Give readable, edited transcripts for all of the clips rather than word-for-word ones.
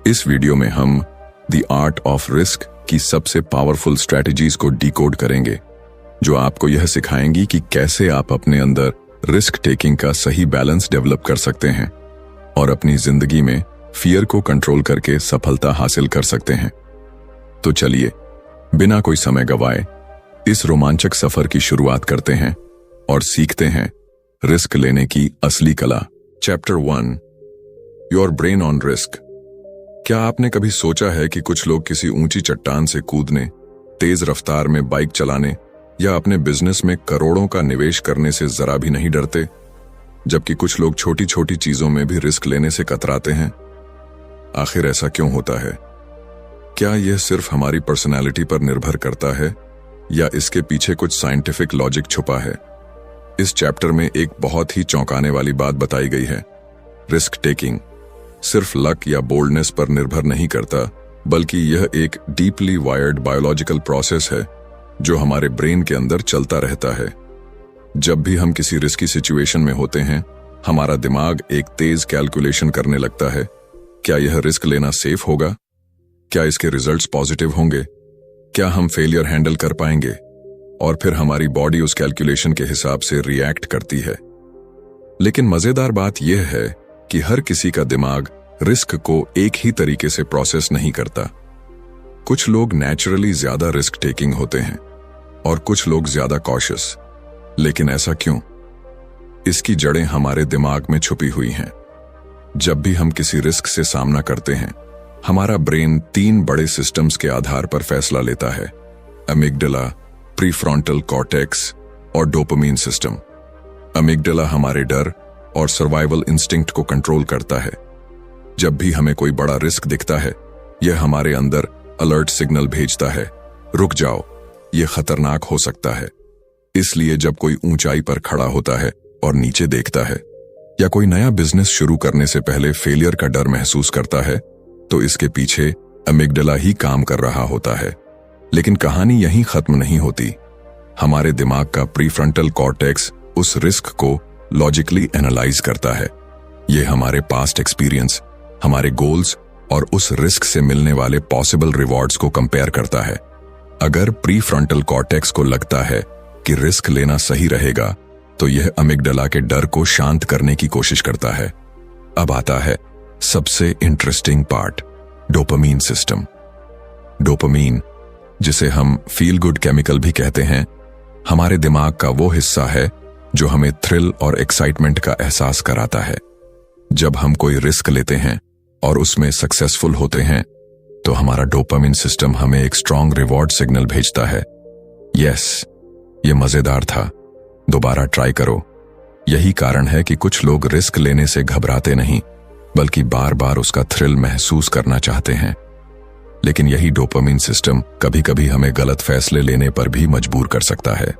इस वीडियो में हम द आर्ट ऑफ रिस्क की सबसे पावरफुल स्ट्रैटेजीज को डिकोड करेंगे, जो आपको यह सिखाएंगी कि कैसे आप अपने अंदर रिस्क टेकिंग का सही बैलेंस डेवलप कर सकते हैं और अपनी जिंदगी में फियर को कंट्रोल करके सफलता हासिल कर सकते हैं। तो चलिए, बिना कोई समय गवाए इस रोमांचक सफर की शुरुआत करते हैं और सीखते हैं रिस्क लेने की असली कला। Chapter 1, your brain on risk. क्या आपने कभी सोचा है कि कुछ लोग किसी ऊंची चट्टान से कूदने, तेज रफ्तार में बाइक चलाने या अपने बिजनेस में करोड़ों का निवेश करने से जरा भी नहीं डरते, जबकि कुछ लोग छोटी छोटी चीजों में भी रिस्क लेने से कतराते हैं? आखिर ऐसा क्यों होता है? क्या यह सिर्फ हमारी पर्सनैलिटी पर निर्भर करता है या इसके पीछे कुछ साइंटिफिक लॉजिक छुपा है? इस चैप्टर में एक बहुत ही चौंकाने वाली बात बताई गई है। रिस्क टेकिंग सिर्फ लक या बोल्डनेस पर निर्भर नहीं करता, बल्कि यह एक डीपली वायर्ड बायोलॉजिकल प्रोसेस है जो हमारे ब्रेन के अंदर चलता रहता है। जब भी हम किसी रिस्की सिचुएशन में होते हैं, हमारा दिमाग एक तेज कैलकुलेशन करने लगता है। क्या यह रिस्क लेना सेफ होगा? क्या इसके रिजल्ट्स पॉजिटिव होंगे? क्या हम फेलियर हैंडल कर पाएंगे? और फिर हमारी बॉडी उस कैलकुलेशन के हिसाब से रिएक्ट करती है। लेकिन मजेदार बात यह है कि हर किसी का दिमाग रिस्क को एक ही तरीके से प्रोसेस नहीं करता। कुछ लोग नेचुरली ज्यादा रिस्क टेकिंग होते हैं और कुछ लोग ज्यादा कॉशियस। लेकिन ऐसा क्यों? इसकी जड़ें हमारे दिमाग में छुपी हुई हैं। जब भी हम किसी रिस्क से सामना करते हैं, हमारा ब्रेन 3 बड़े सिस्टम्स के आधार पर फैसला लेता है: अमिगडाला, प्रीफ्रंटल कॉर्टेक्स और डोपामिन सिस्टम। अमिगडाला हमारे डर और सर्वाइवल इंस्टिंक्ट को कंट्रोल करता है। जब भी हमें कोई बड़ा रिस्क दिखता है, यह हमारे अंदर अलर्ट सिग्नल भेजता है, रुक जाओ, यह खतरनाक हो सकता है। इसलिए जब कोई ऊंचाई पर खड़ा होता है और नीचे देखता है, या कोई नया बिजनेस शुरू करने से पहले फेलियर का डर महसूस करता है, तो इसके पीछे अमिगडाला ही काम कर रहा होता है। लेकिन कहानी यहीं खत्म नहीं होती। हमारे दिमाग का प्रीफ्रंटल कॉर्टेक्स उस रिस्क को लॉजिकली एनालाइज करता है। यह हमारे पास्ट एक्सपीरियंस, हमारे गोल्स और उस रिस्क से मिलने वाले पॉसिबल रिवॉर्ड्स को कंपेयर करता है। अगर प्रीफ्रंटल कॉर्टेक्स को लगता है कि रिस्क लेना सही रहेगा, तो यह अमिगडाला के डर को शांत करने की कोशिश करता है। अब आता है सबसे interesting part, dopamine system. Dopamine, जिसे हम फील गुड केमिकल भी कहते हैं, हमारे दिमाग का वो हिस्सा है जो हमें थ्रिल और एक्साइटमेंट का एहसास कराता है। जब हम कोई रिस्क लेते हैं और उसमें सक्सेसफुल होते हैं, तो हमारा डोपामिन सिस्टम हमें एक स्ट्रॉन्ग रिवॉर्ड सिग्नल भेजता है। यस, ये मजेदार था, दोबारा ट्राई करो। यही कारण है कि कुछ लोग रिस्क लेने से घबराते नहीं, बल्कि बार बार उसका थ्रिल महसूस करना चाहते हैं। लेकिन यही डोपामिन सिस्टम कभी कभी हमें गलत फैसले लेने पर भी मजबूर कर सकता है।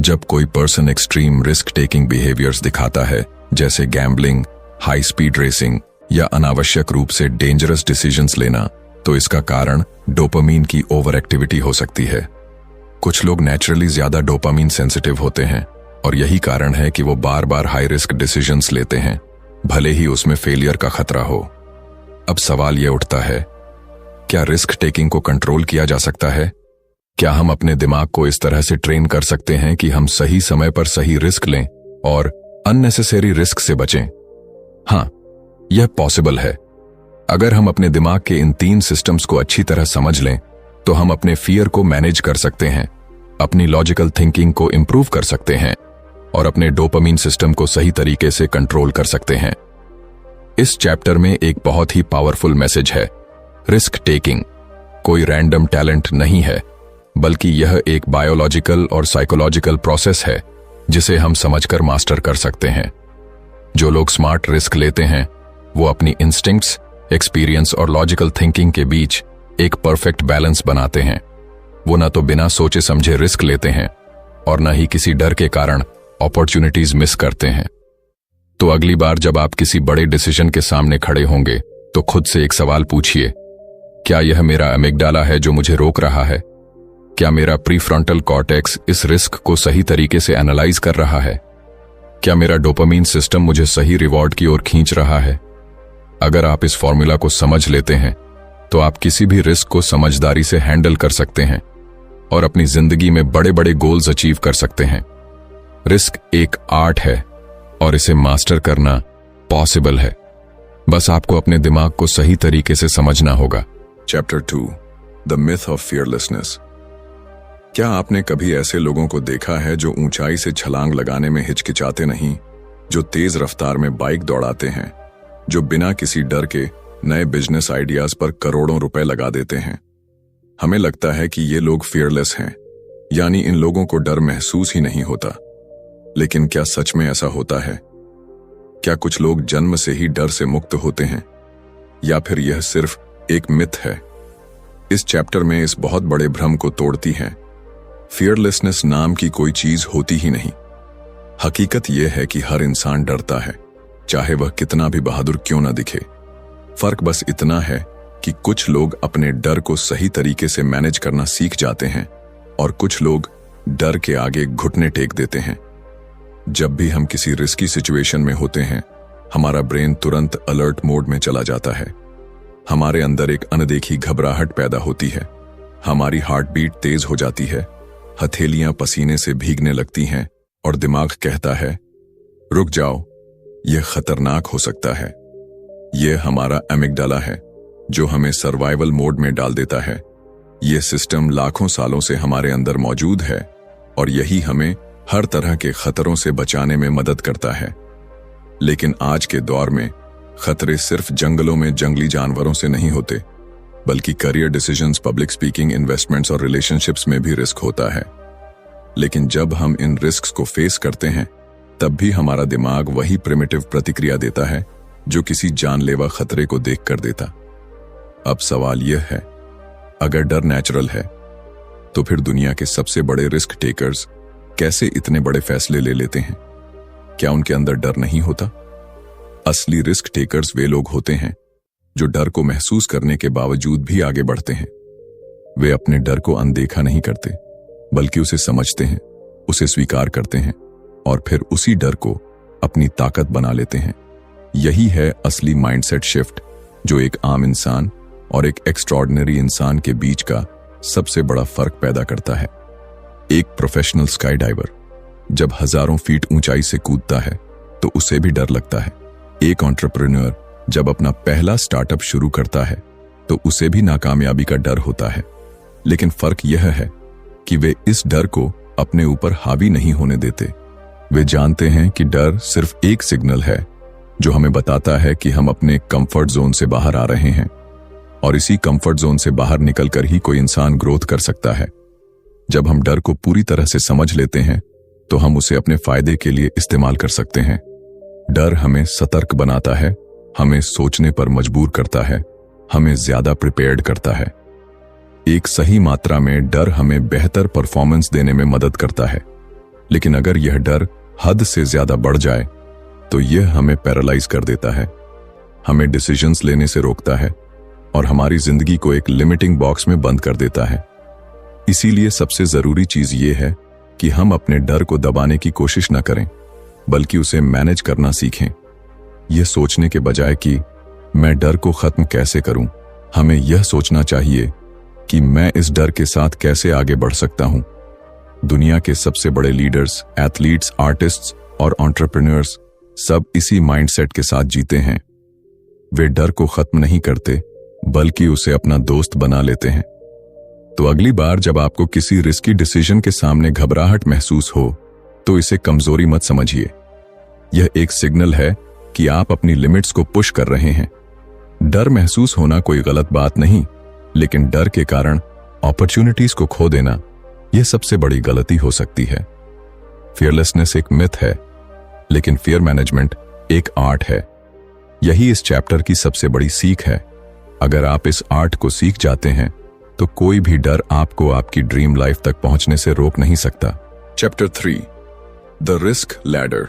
जब कोई person extreme risk taking behaviours दिखाता है, जैसे गैम्बलिंग, हाई स्पीड रेसिंग या अनावश्यक रूप से डेंजरस डिसीजंस लेना, तो इसका कारण डोपामीन की ओवर एक्टिविटी हो सकती है। कुछ लोग नेचुरली ज्यादा डोपामीन सेंसिटिव होते हैं और यही कारण है कि वो बार बार हाई रिस्क डिसीजंस लेते हैं, भले ही उसमें फेलियर का खतरा हो। अब सवाल यह उठता है, क्या रिस्क टेकिंग को कंट्रोल किया जा सकता है? क्या हम अपने दिमाग को इस तरह से ट्रेन कर सकते हैं कि हम सही समय पर सही रिस्क लें और अननेसेसरी रिस्क से बचें? हाँ, यह पॉसिबल है। अगर हम अपने दिमाग के इन 3 सिस्टम्स को अच्छी तरह समझ लें, तो हम अपने फियर को मैनेज कर सकते हैं, अपनी लॉजिकल थिंकिंग को इंप्रूव कर सकते हैं और अपने डोपामीन सिस्टम को सही तरीके से कंट्रोल कर सकते हैं। इस चैप्टर में एक बहुत ही पावरफुल मैसेज है। रिस्क टेकिंग कोई रैंडम टैलेंट नहीं है, बल्कि यह एक बायोलॉजिकल और साइकोलॉजिकल प्रोसेस है जिसे हम समझकर मास्टर कर सकते हैं। जो लोग स्मार्ट रिस्क लेते हैं, वो अपनी इंस्टिंक्ट्स, एक्सपीरियंस और लॉजिकल थिंकिंग के बीच एक परफेक्ट बैलेंस बनाते हैं। वो न तो बिना सोचे समझे रिस्क लेते हैं और न ही किसी डर के कारण अपॉर्चुनिटीज मिस करते हैं। तो अगली बार जब आप किसी बड़े डिसीजन के सामने खड़े होंगे, तो खुद से एक सवाल पूछिए, क्या यह मेरा अमिगडाला है जो मुझे रोक रहा है? क्या मेरा प्रीफ्रंटल कॉर्टेक्स इस रिस्क को सही तरीके से एनालाइज कर रहा है? क्या मेरा डोपामीन सिस्टम मुझे सही रिवॉर्ड की ओर खींच रहा है? अगर आप इस फॉर्मूला को समझ लेते हैं तो आप किसी भी रिस्क को समझदारी से हैंडल कर सकते हैं और अपनी जिंदगी में बड़े बड़े गोल्स अचीव कर सकते हैं। रिस्क एक आर्ट है और इसे मास्टर करना पॉसिबल है। बस आपको अपने दिमाग को सही तरीके से समझना होगा। Chapter 2, the myth of fearlessness. क्या आपने कभी ऐसे लोगों को देखा है जो ऊंचाई से छलांग लगाने में हिचकिचाते नहीं, जो तेज रफ्तार में बाइक दौड़ाते हैं, जो बिना किसी डर के नए बिजनेस आइडियाज पर करोड़ों रुपए लगा देते हैं? हमें लगता है कि ये लोग फियरलेस हैं, यानी इन लोगों को डर महसूस ही नहीं होता। लेकिन क्या सच में ऐसा होता है? क्या कुछ लोग जन्म से ही डर से मुक्त होते हैं, या फिर यह सिर्फ एक मिथ है? इस चैप्टर में इस बहुत बड़े भ्रम को तोड़ती है। फियरलेसनेस नाम की कोई चीज होती ही नहीं। हकीकत यह है कि हर इंसान डरता है, चाहे वह कितना भी बहादुर क्यों ना दिखे। फर्क बस इतना है कि कुछ लोग अपने डर को सही तरीके से मैनेज करना सीख जाते हैं और कुछ लोग डर के आगे घुटने टेक देते हैं। जब भी हम किसी रिस्की सिचुएशन में होते हैं, हमारा ब्रेन तुरंत अलर्ट मोड में चला जाता है। हमारे अंदर एक अनदेखी घबराहट पैदा होती है, हमारी हार्ट बीट तेज हो जाती है, हथेलियां पसीने से भीगने लगती हैं और दिमाग कहता है, रुक जाओ, यह खतरनाक हो सकता है। यह हमारा एमिगडाला है जो हमें सर्वाइवल मोड में डाल देता है। यह सिस्टम लाखों सालों से हमारे अंदर मौजूद है और यही हमें हर तरह के खतरों से बचाने में मदद करता है। लेकिन आज के दौर में खतरे सिर्फ जंगलों में जंगली जानवरों से नहीं होते, बल्कि career decisions, public speaking, investments और रिलेशनशिप्स में भी रिस्क होता है। लेकिन जब हम इन रिस्क्स को फेस करते हैं, तब भी हमारा दिमाग वही प्रिमिटिव प्रतिक्रिया देता है जो किसी जानलेवा खतरे को देखकर देता। अब सवाल यह है, अगर डर नेचुरल है, तो फिर दुनिया के सबसे बड़े रिस्क टेकर्स कैसे इतने बड़े फैसले ले लेते हैं? क्या उनके अंदर डर नहीं होता? असली रिस्क टेकर्स वे लोग होते हैं जो डर को महसूस करने के बावजूद भी आगे बढ़ते हैं। वे अपने डर को अनदेखा नहीं करते, बल्कि उसे समझते हैं, उसे स्वीकार करते हैं और फिर उसी डर को अपनी ताकत बना लेते हैं। यही है असली माइंडसेट शिफ्ट जो एक आम इंसान और एक एक्स्ट्रॉर्डिनरी इंसान के बीच का सबसे बड़ा फर्क पैदा करता है। एक प्रोफेशनल स्काई डाइवर जब हजारों फीट ऊंचाई से कूदता है तो उसे भी डर लगता है। एक एंटरप्रेन्योर जब अपना पहला स्टार्टअप शुरू करता है तो उसे भी नाकामयाबी का डर होता है। लेकिन फर्क यह है कि वे इस डर को अपने ऊपर हावी नहीं होने देते। वे जानते हैं कि डर सिर्फ एक सिग्नल है जो हमें बताता है कि हम अपने कंफर्ट जोन से बाहर आ रहे हैं, और इसी कंफर्ट जोन से बाहर निकलकर ही कोई इंसान ग्रोथ कर सकता है। जब हम डर को पूरी तरह से समझ लेते हैं तो हम उसे अपने फायदे के लिए इस्तेमाल कर सकते हैं। डर हमें सतर्क बनाता है, हमें सोचने पर मजबूर करता है, हमें ज्यादा प्रिपेयर्ड करता है। एक सही मात्रा में डर हमें बेहतर परफॉर्मेंस देने में मदद करता है। लेकिन अगर यह डर हद से ज्यादा बढ़ जाए तो यह हमें पैरालाइज कर देता है, हमें डिसीजंस लेने से रोकता है और हमारी जिंदगी को एक लिमिटिंग बॉक्स में बंद कर देता है। इसीलिए सबसे जरूरी चीज यह है कि हम अपने डर को दबाने की कोशिश न करें, बल्कि उसे मैनेज करना सीखें। यह सोचने के बजाय कि मैं डर को खत्म कैसे करूं, हमें यह सोचना चाहिए कि मैं इस डर के साथ कैसे आगे बढ़ सकता हूं। दुनिया के सबसे बड़े लीडर्स, एथलीट्स, आर्टिस्ट्स और एंटरप्रेन्योर्स सब इसी माइंडसेट के साथ जीते हैं। वे डर को खत्म नहीं करते, बल्कि उसे अपना दोस्त बना लेते हैं। तो अगली बार जब आपको किसी रिस्की डिसीजन के सामने घबराहट महसूस हो, तो इसे कमजोरी मत समझिए। यह एक सिग्नल है कि आप अपनी लिमिट्स को पुश कर रहे हैं। डर महसूस होना कोई गलत बात नहीं, लेकिन डर के कारण अपॉर्चुनिटीज को खो देना यह सबसे बड़ी गलती हो सकती है। फियरलेसनेस एक मिथ है, लेकिन फियर मैनेजमेंट एक आर्ट है। यही इस चैप्टर की सबसे बड़ी सीख है। अगर आप इस आर्ट को सीख जाते हैं तो कोई भी डर आपको आपकी ड्रीम लाइफ तक पहुंचने से रोक नहीं सकता। Chapter 3, the risk ladder.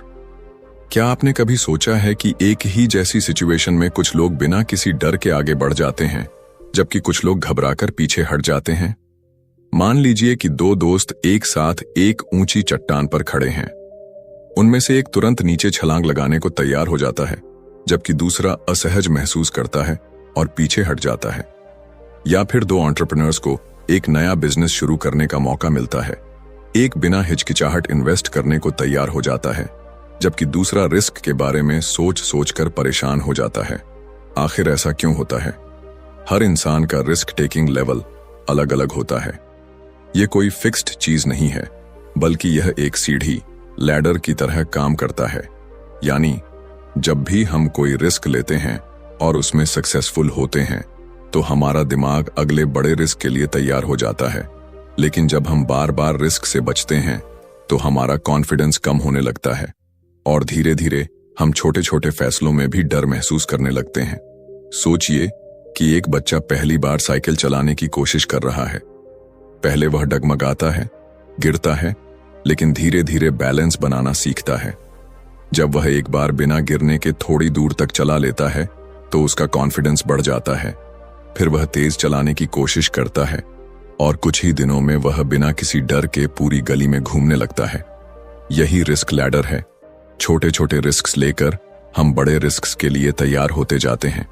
क्या आपने कभी सोचा है कि एक ही जैसी सिचुएशन में कुछ लोग बिना किसी डर के आगे बढ़ जाते हैं, जबकि कुछ लोग घबराकर पीछे हट जाते हैं? मान लीजिए कि दो दोस्त एक साथ एक ऊंची चट्टान पर खड़े हैं। उनमें से एक तुरंत नीचे छलांग लगाने को तैयार हो जाता है, जबकि दूसरा असहज महसूस करता है और पीछे हट जाता है। या फिर दो एंटरप्रेन्योर्स को एक नया बिजनेस शुरू करने का मौका मिलता है। एक बिना हिचकिचाहट इन्वेस्ट करने को तैयार हो जाता है, जबकि दूसरा रिस्क के बारे में सोच सोच कर परेशान हो जाता है। आखिर ऐसा क्यों होता है? हर इंसान का रिस्क टेकिंग लेवल अलग अलग होता है। ये कोई फिक्स्ड चीज नहीं है, बल्कि यह एक सीढ़ी लैडर की तरह काम करता है। यानी जब भी हम कोई रिस्क लेते हैं और उसमें सक्सेसफुल होते हैं तो हमारा दिमाग अगले बड़े रिस्क के लिए तैयार हो जाता है। लेकिन जब हम बार बार रिस्क से बचते हैं तो हमारा कॉन्फिडेंस कम होने लगता है और धीरे धीरे हम छोटे छोटे फैसलों में भी डर महसूस करने लगते हैं। सोचिए कि एक बच्चा पहली बार साइकिल चलाने की कोशिश कर रहा है। पहले वह डगमगाता है, गिरता है, लेकिन धीरे धीरे बैलेंस बनाना सीखता है। जब वह एक बार बिना गिरने के थोड़ी दूर तक चला लेता है तो उसका कॉन्फिडेंस बढ़ जाता है। फिर वह तेज चलाने की कोशिश करता है और कुछ ही दिनों में वह बिना किसी डर के पूरी गली में घूमने लगता है। यही रिस्क लैडर है। छोटे छोटे रिस्क लेकर हम बड़े रिस्क के लिए तैयार होते जाते हैं।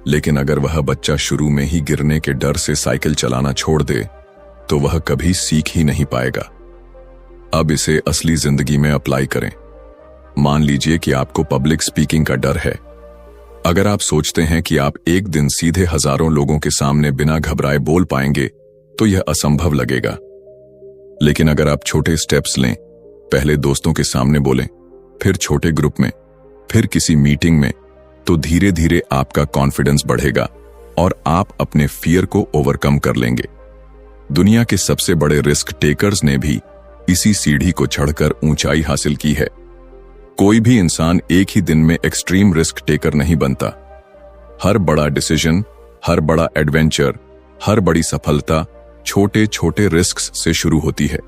लेकिन अगर वह बच्चा शुरू में ही गिरने के डर से साइकिल चलाना छोड़ दे तो वह कभी सीख ही नहीं पाएगा। अब इसे असली जिंदगी में अप्लाई करें। मान लीजिए कि आपको पब्लिक स्पीकिंग का डर है। अगर आप सोचते हैं कि आप एक दिन सीधे हजारों लोगों के सामने बिना घबराए बोल पाएंगे तो यह असंभव लगेगा। लेकिन अगर आप छोटे स्टेप्स लें, पहले दोस्तों के सामने बोलें, फिर छोटे ग्रुप में, फिर किसी मीटिंग में, तो धीरे धीरे आपका कॉन्फिडेंस बढ़ेगा और आप अपने फियर को ओवरकम कर लेंगे। दुनिया के सबसे बड़े रिस्क टेकर्स ने भी इसी सीढ़ी को चढ़कर ऊंचाई हासिल की है। कोई भी इंसान एक ही दिन में एक्सट्रीम रिस्क टेकर नहीं बनता। हर बड़ा डिसीजन, हर बड़ा एडवेंचर, हर बड़ी सफलता छोटे छोटे रिस्क्स से शुरू होती है।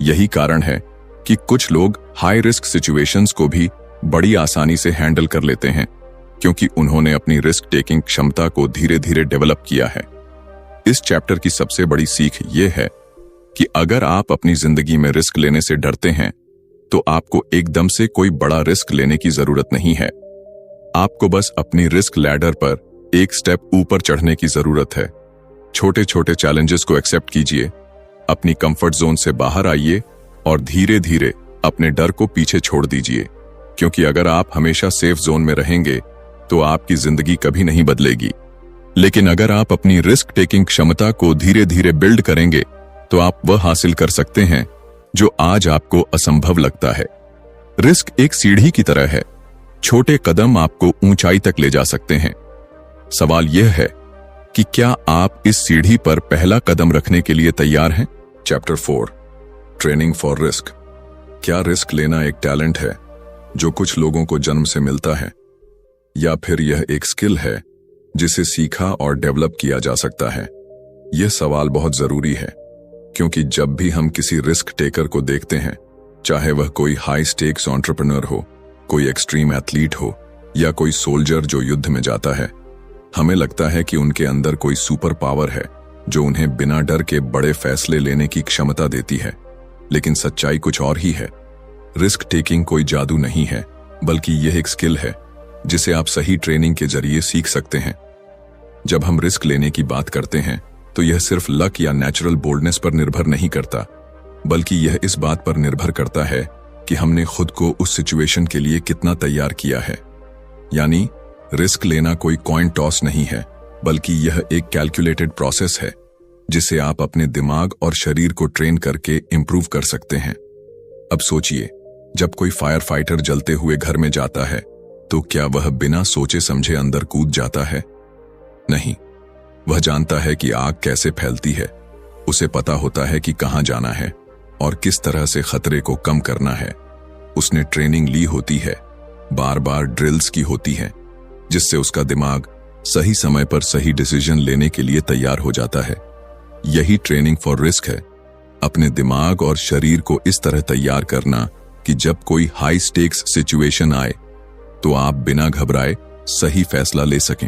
यही कारण है कि कुछ लोग हाई रिस्क सिचुएशंस को भी बड़ी आसानी से हैंडल कर लेते हैं, क्योंकि उन्होंने अपनी रिस्क टेकिंग क्षमता को धीरे धीरे डेवलप किया है। इस चैप्टर की सबसे बड़ी सीख यह है कि अगर आप अपनी जिंदगी में रिस्क लेने से डरते हैं तो आपको एकदम से कोई बड़ा रिस्क लेने की जरूरत नहीं है। आपको बस अपनी रिस्क लैडर पर एक स्टेप ऊपर चढ़ने की जरूरत है। छोटे छोटे चैलेंजेस को एक्सेप्ट कीजिए, अपनी कंफर्ट जोन से बाहर आइए और धीरे धीरे अपने डर को पीछे छोड़ दीजिए, क्योंकि अगर आप हमेशा सेफ जोन में रहेंगे तो आपकी जिंदगी कभी नहीं बदलेगी। लेकिन अगर आप अपनी रिस्क टेकिंग क्षमता को धीरे धीरे बिल्ड करेंगे तो आप वह हासिल कर सकते हैं जो आज आपको असंभव लगता है। रिस्क एक सीढ़ी की तरह है। छोटे कदम आपको ऊंचाई तक ले जा सकते हैं। सवाल यह है कि क्या आप इस सीढ़ी पर पहला कदम रखने के लिए तैयार हैं? Chapter 4, training for risk. क्या रिस्क लेना एक टैलेंट है जो कुछ लोगों को जन्म से मिलता है, या फिर यह एक स्किल है जिसे सीखा और डेवलप किया जा सकता है? यह सवाल बहुत जरूरी है, क्योंकि जब भी हम किसी रिस्क टेकर को देखते हैं, चाहे वह कोई हाई स्टेक्स एंटरप्रेन्योर हो, कोई एक्सट्रीम एथलीट हो, या कोई सोल्जर जो युद्ध में जाता है, हमें लगता है कि उनके अंदर कोई सुपर पावर है जो उन्हें बिना डर के बड़े फैसले लेने की क्षमता देती है। लेकिन सच्चाई कुछ और ही है। रिस्क टेकिंग कोई जादू नहीं है, बल्कि यह एक स्किल है जिसे आप सही ट्रेनिंग के जरिए सीख सकते हैं। जब हम रिस्क लेने की बात करते हैं तो यह सिर्फ लक या नेचुरल बोल्डनेस पर निर्भर नहीं करता, बल्कि यह इस बात पर निर्भर करता है कि हमने खुद को उस सिचुएशन के लिए कितना तैयार किया है। यानी रिस्क लेना कोई कॉइन टॉस नहीं है, बल्कि यह एक कैलकुलेटेड प्रोसेस है जिसे आप अपने दिमाग और शरीर को ट्रेन करके इंप्रूव कर सकते हैं। अब सोचिए, जब कोई फायर फाइटर जलते हुए घर में जाता है तो क्या वह बिना सोचे समझे अंदर कूद जाता है? नहीं, वह जानता है कि आग कैसे फैलती है। उसे पता होता है कि कहां जाना है और किस तरह से खतरे को कम करना है। उसने ट्रेनिंग ली होती है, बार बार ड्रिल्स की होती है, जिससे उसका दिमाग सही समय पर सही डिसीजन लेने के लिए तैयार हो जाता है। यही ट्रेनिंग फॉर रिस्क है, अपने दिमाग और शरीर को इस तरह तैयार करना कि जब कोई हाई स्टेक्स सिचुएशन आए तो आप बिना घबराए सही फैसला ले सकें।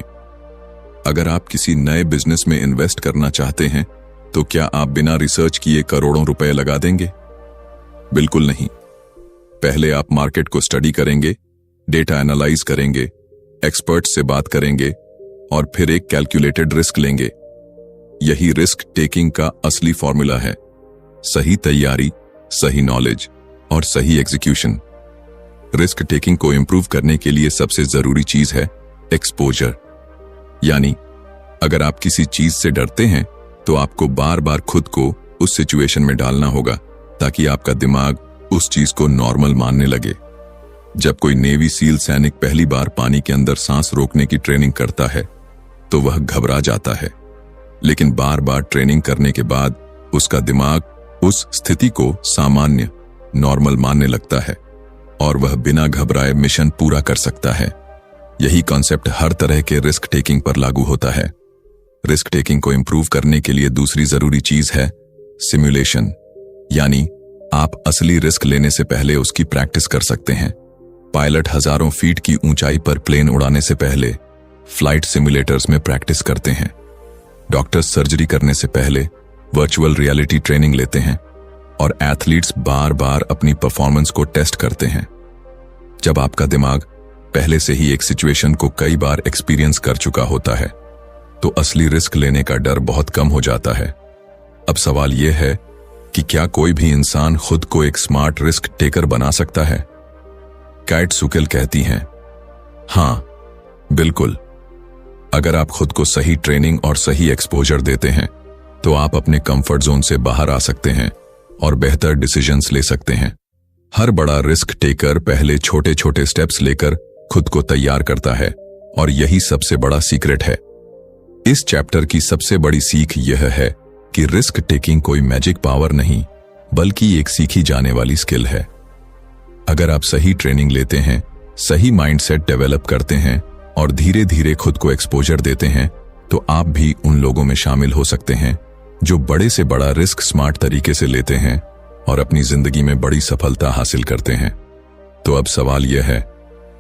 अगर आप किसी नए बिजनेस में इन्वेस्ट करना चाहते हैं तो क्या आप बिना रिसर्च किए करोड़ों रुपए लगा देंगे? बिल्कुल नहीं। पहले आप मार्केट को स्टडी करेंगे, डेटा एनालाइज करेंगे, एक्सपर्ट से बात करेंगे और फिर एक कैलकुलेटेड रिस्क लेंगे। यही रिस्क टेकिंग का असली फॉर्मूला है। सही तैयारी, सही नॉलेज और सही एग्जीक्यूशन। रिस्क टेकिंग को इंप्रूव करने के लिए सबसे जरूरी चीज है एक्सपोजर। यानी अगर आप किसी चीज से डरते हैं तो आपको बार बार खुद को उस सिचुएशन में डालना होगा ताकि आपका दिमाग उस चीज को नॉर्मल मानने लगे। जब कोई नेवी सील सैनिक पहली बार पानी के अंदर सांस रोकने की ट्रेनिंग करता है तो वह घबरा जाता है, लेकिन बार बार ट्रेनिंग करने के बाद उसका दिमाग उस स्थिति को सामान्य नॉर्मल मानने लगता है और वह बिना घबराए मिशन पूरा कर सकता है। यही कॉन्सेप्ट हर तरह के रिस्क टेकिंग पर लागू होता है। रिस्क टेकिंग को इंप्रूव करने के लिए दूसरी जरूरी चीज है सिमुलेशन। यानी आप असली रिस्क लेने से पहले उसकी प्रैक्टिस कर सकते हैं। पायलट हजारों फीट की ऊंचाई पर प्लेन उड़ाने से पहले फ्लाइट सिमुलेटर्स में प्रैक्टिस करते हैं। डॉक्टर्स सर्जरी करने से पहले वर्चुअल रियलिटी ट्रेनिंग लेते हैं और एथलीट्स बार बार अपनी परफॉर्मेंस को टेस्ट करते हैं। जब आपका दिमाग पहले से ही एक सिचुएशन को कई बार एक्सपीरियंस कर चुका होता है तो असली रिस्क लेने का डर बहुत कम हो जाता है। अब सवाल यह है कि क्या कोई भी इंसान खुद को एक स्मार्ट रिस्क टेकर बना सकता है? कैट सुकेल कहती हैं, हां, बिल्कुल। अगर आप खुद को सही ट्रेनिंग और सही एक्सपोजर देते हैं तो आप अपने कंफर्ट जोन से बाहर आ सकते हैं और बेहतर डिसीजंस ले सकते हैं। हर बड़ा रिस्क टेकर पहले छोटे छोटे स्टेप्स लेकर खुद को तैयार करता है और यही सबसे बड़ा सीक्रेट है। इस चैप्टर की सबसे बड़ी सीख यह है कि रिस्क टेकिंग कोई मैजिक पावर नहीं बल्कि एक सीखी जाने वाली स्किल है। अगर आप सही ट्रेनिंग लेते हैं, सही माइंडसेट डेवलप करते हैं और धीरे धीरे खुद को एक्सपोजर देते हैं तो आप भी उन लोगों में शामिल हो सकते हैं जो बड़े से बड़ा रिस्क स्मार्ट तरीके से लेते हैं और अपनी जिंदगी में बड़ी सफलता हासिल करते हैं। तो अब सवाल यह है,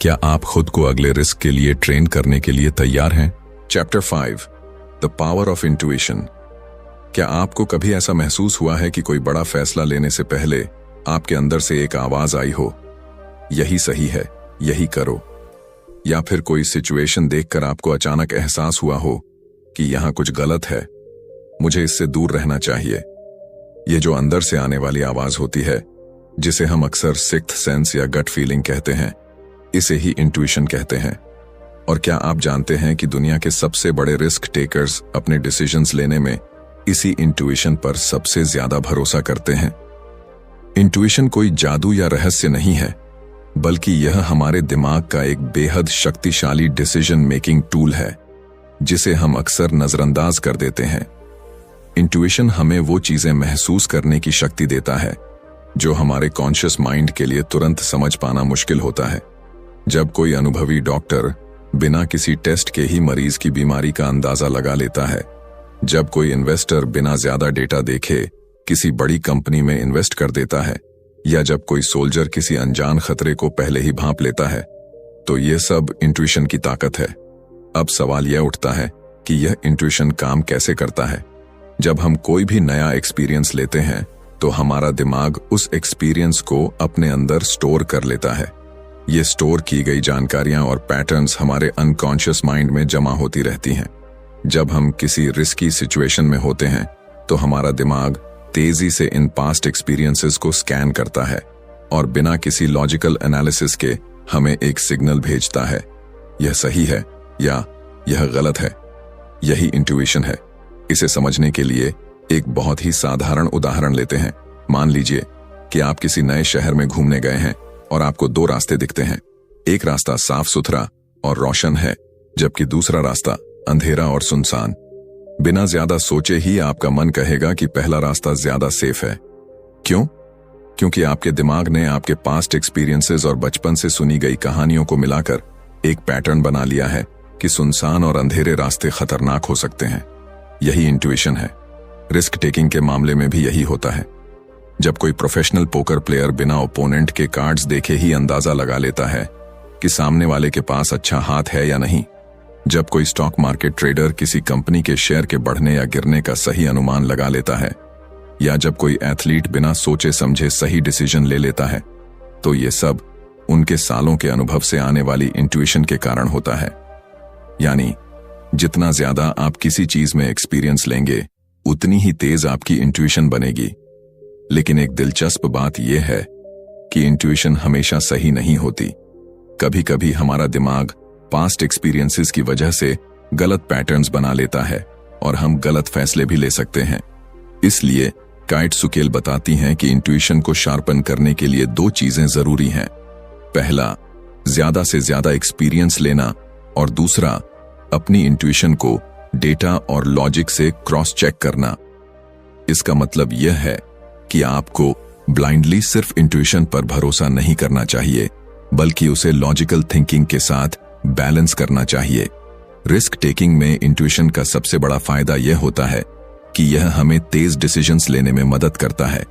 क्या आप खुद को अगले रिस्क के लिए ट्रेन करने के लिए तैयार हैं? Chapter 5, the power of intuition. क्या आपको कभी ऐसा महसूस हुआ है कि कोई बड़ा फैसला लेने से पहले आपके अंदर से एक आवाज आई हो, यही सही है, यही करो? या फिर कोई सिचुएशन देखकर आपको अचानक एहसास हुआ हो कि यहां कुछ गलत है, मुझे इससे दूर रहना चाहिए? ये जो अंदर से आने वाली आवाज होती है, जिसे हम अक्सर सिक्स्थ सेंस या गट फीलिंग कहते हैं, इसे ही इंट्यूशन कहते हैं। और क्या आप जानते हैं कि दुनिया के सबसे बड़े रिस्क टेकर्स अपने डिसीजंस लेने में इसी इंट्यूशन पर सबसे ज्यादा भरोसा करते हैं? इंट्यूशन कोई जादू या रहस्य नहीं है, बल्कि यह हमारे दिमाग का एक बेहद शक्तिशाली डिसीजन मेकिंग टूल है जिसे हम अक्सर नजरअंदाज कर देते हैं। इंट्यूशन हमें वो चीजें महसूस करने की शक्ति देता है जो हमारे कॉन्शियस माइंड के लिए तुरंत समझ पाना मुश्किल होता है। जब कोई अनुभवी डॉक्टर बिना किसी टेस्ट के ही मरीज की बीमारी का अंदाजा लगा लेता है, जब कोई इन्वेस्टर बिना ज्यादा डेटा देखे किसी बड़ी कंपनी में इन्वेस्ट कर देता है, या जब कोई सोल्जर किसी अनजान खतरे को पहले ही भांप लेता है, तो ये सब इंट्यूशन की ताकत है। अब सवाल यह उठता है कि यह इंट्यूशन काम कैसे करता है? जब हम कोई भी नया एक्सपीरियंस लेते हैं तो हमारा दिमाग उस एक्सपीरियंस को अपने अंदर स्टोर कर लेता है। ये स्टोर की गई जानकारियां और पैटर्न्स हमारे अनकॉन्शियस माइंड में जमा होती रहती हैं। जब हम किसी रिस्की सिचुएशन में होते हैं तो हमारा दिमाग तेजी से इन पास्ट एक्सपीरियंसेस को स्कैन करता है और बिना किसी लॉजिकल एनालिसिस के हमें एक सिग्नल भेजता है, यह सही है या यह गलत है। यही इंट्यूशन है। इसे समझने के लिए एक बहुत ही साधारण उदाहरण लेते हैं। मान लीजिए कि आप किसी नए शहर में घूमने गए हैं और आपको दो रास्ते दिखते हैं। एक रास्ता साफ सुथरा और रोशन है, जबकि दूसरा रास्ता अंधेरा और सुनसान। बिना ज्यादा सोचे ही आपका मन कहेगा कि पहला रास्ता ज्यादा सेफ है। क्यों? क्योंकि आपके दिमाग ने आपके पास्ट एक्सपीरियंसेस और बचपन से सुनी गई कहानियों को मिलाकर एक पैटर्न बना लिया है कि सुनसान और अंधेरे रास्ते खतरनाक हो सकते हैं। यही इंट्यूशन है। रिस्क टेकिंग के मामले में भी यही होता है। जब कोई प्रोफेशनल पोकर प्लेयर बिना ओपोनेंट के कार्ड्स देखे ही अंदाजा लगा लेता है कि सामने वाले के पास अच्छा हाथ है या नहीं, जब कोई स्टॉक मार्केट ट्रेडर किसी कंपनी के शेयर के बढ़ने या गिरने का सही अनुमान लगा लेता है, या जब कोई एथलीट बिना सोचे समझे सही डिसीजन ले लेता है, तो ये सब उनके सालों के अनुभव से आने वाली इंट्यूशन के कारण होता है। यानी जितना ज्यादा आप किसी चीज में एक्सपीरियंस लेंगे, उतनी ही तेज आपकी इंट्यूशन बनेगी। लेकिन एक दिलचस्प बात यह है कि इंट्यूशन हमेशा सही नहीं होती। कभी कभी हमारा दिमाग पास्ट एक्सपीरियंसेस की वजह से गलत पैटर्न्स बना लेता है और हम गलत फैसले भी ले सकते हैं। इसलिए काइट्सुकेल बताती हैं कि इंट्यूशन को शार्पन करने के लिए 2 चीजें जरूरी हैं। पहला, ज्यादा से ज्यादा एक्सपीरियंस लेना, और दूसरा, अपनी इंट्यूशन को डेटा और लॉजिक से क्रॉस चेक करना। इसका मतलब यह है कि आपको ब्लाइंडली सिर्फ इंट्यूशन पर भरोसा नहीं करना चाहिए, बल्कि उसे लॉजिकल थिंकिंग के साथ बैलेंस करना चाहिए। रिस्क टेकिंग में इंट्यूशन का सबसे बड़ा फायदा यह होता है कि यह हमें तेज डिसीजंस लेने में मदद करता है।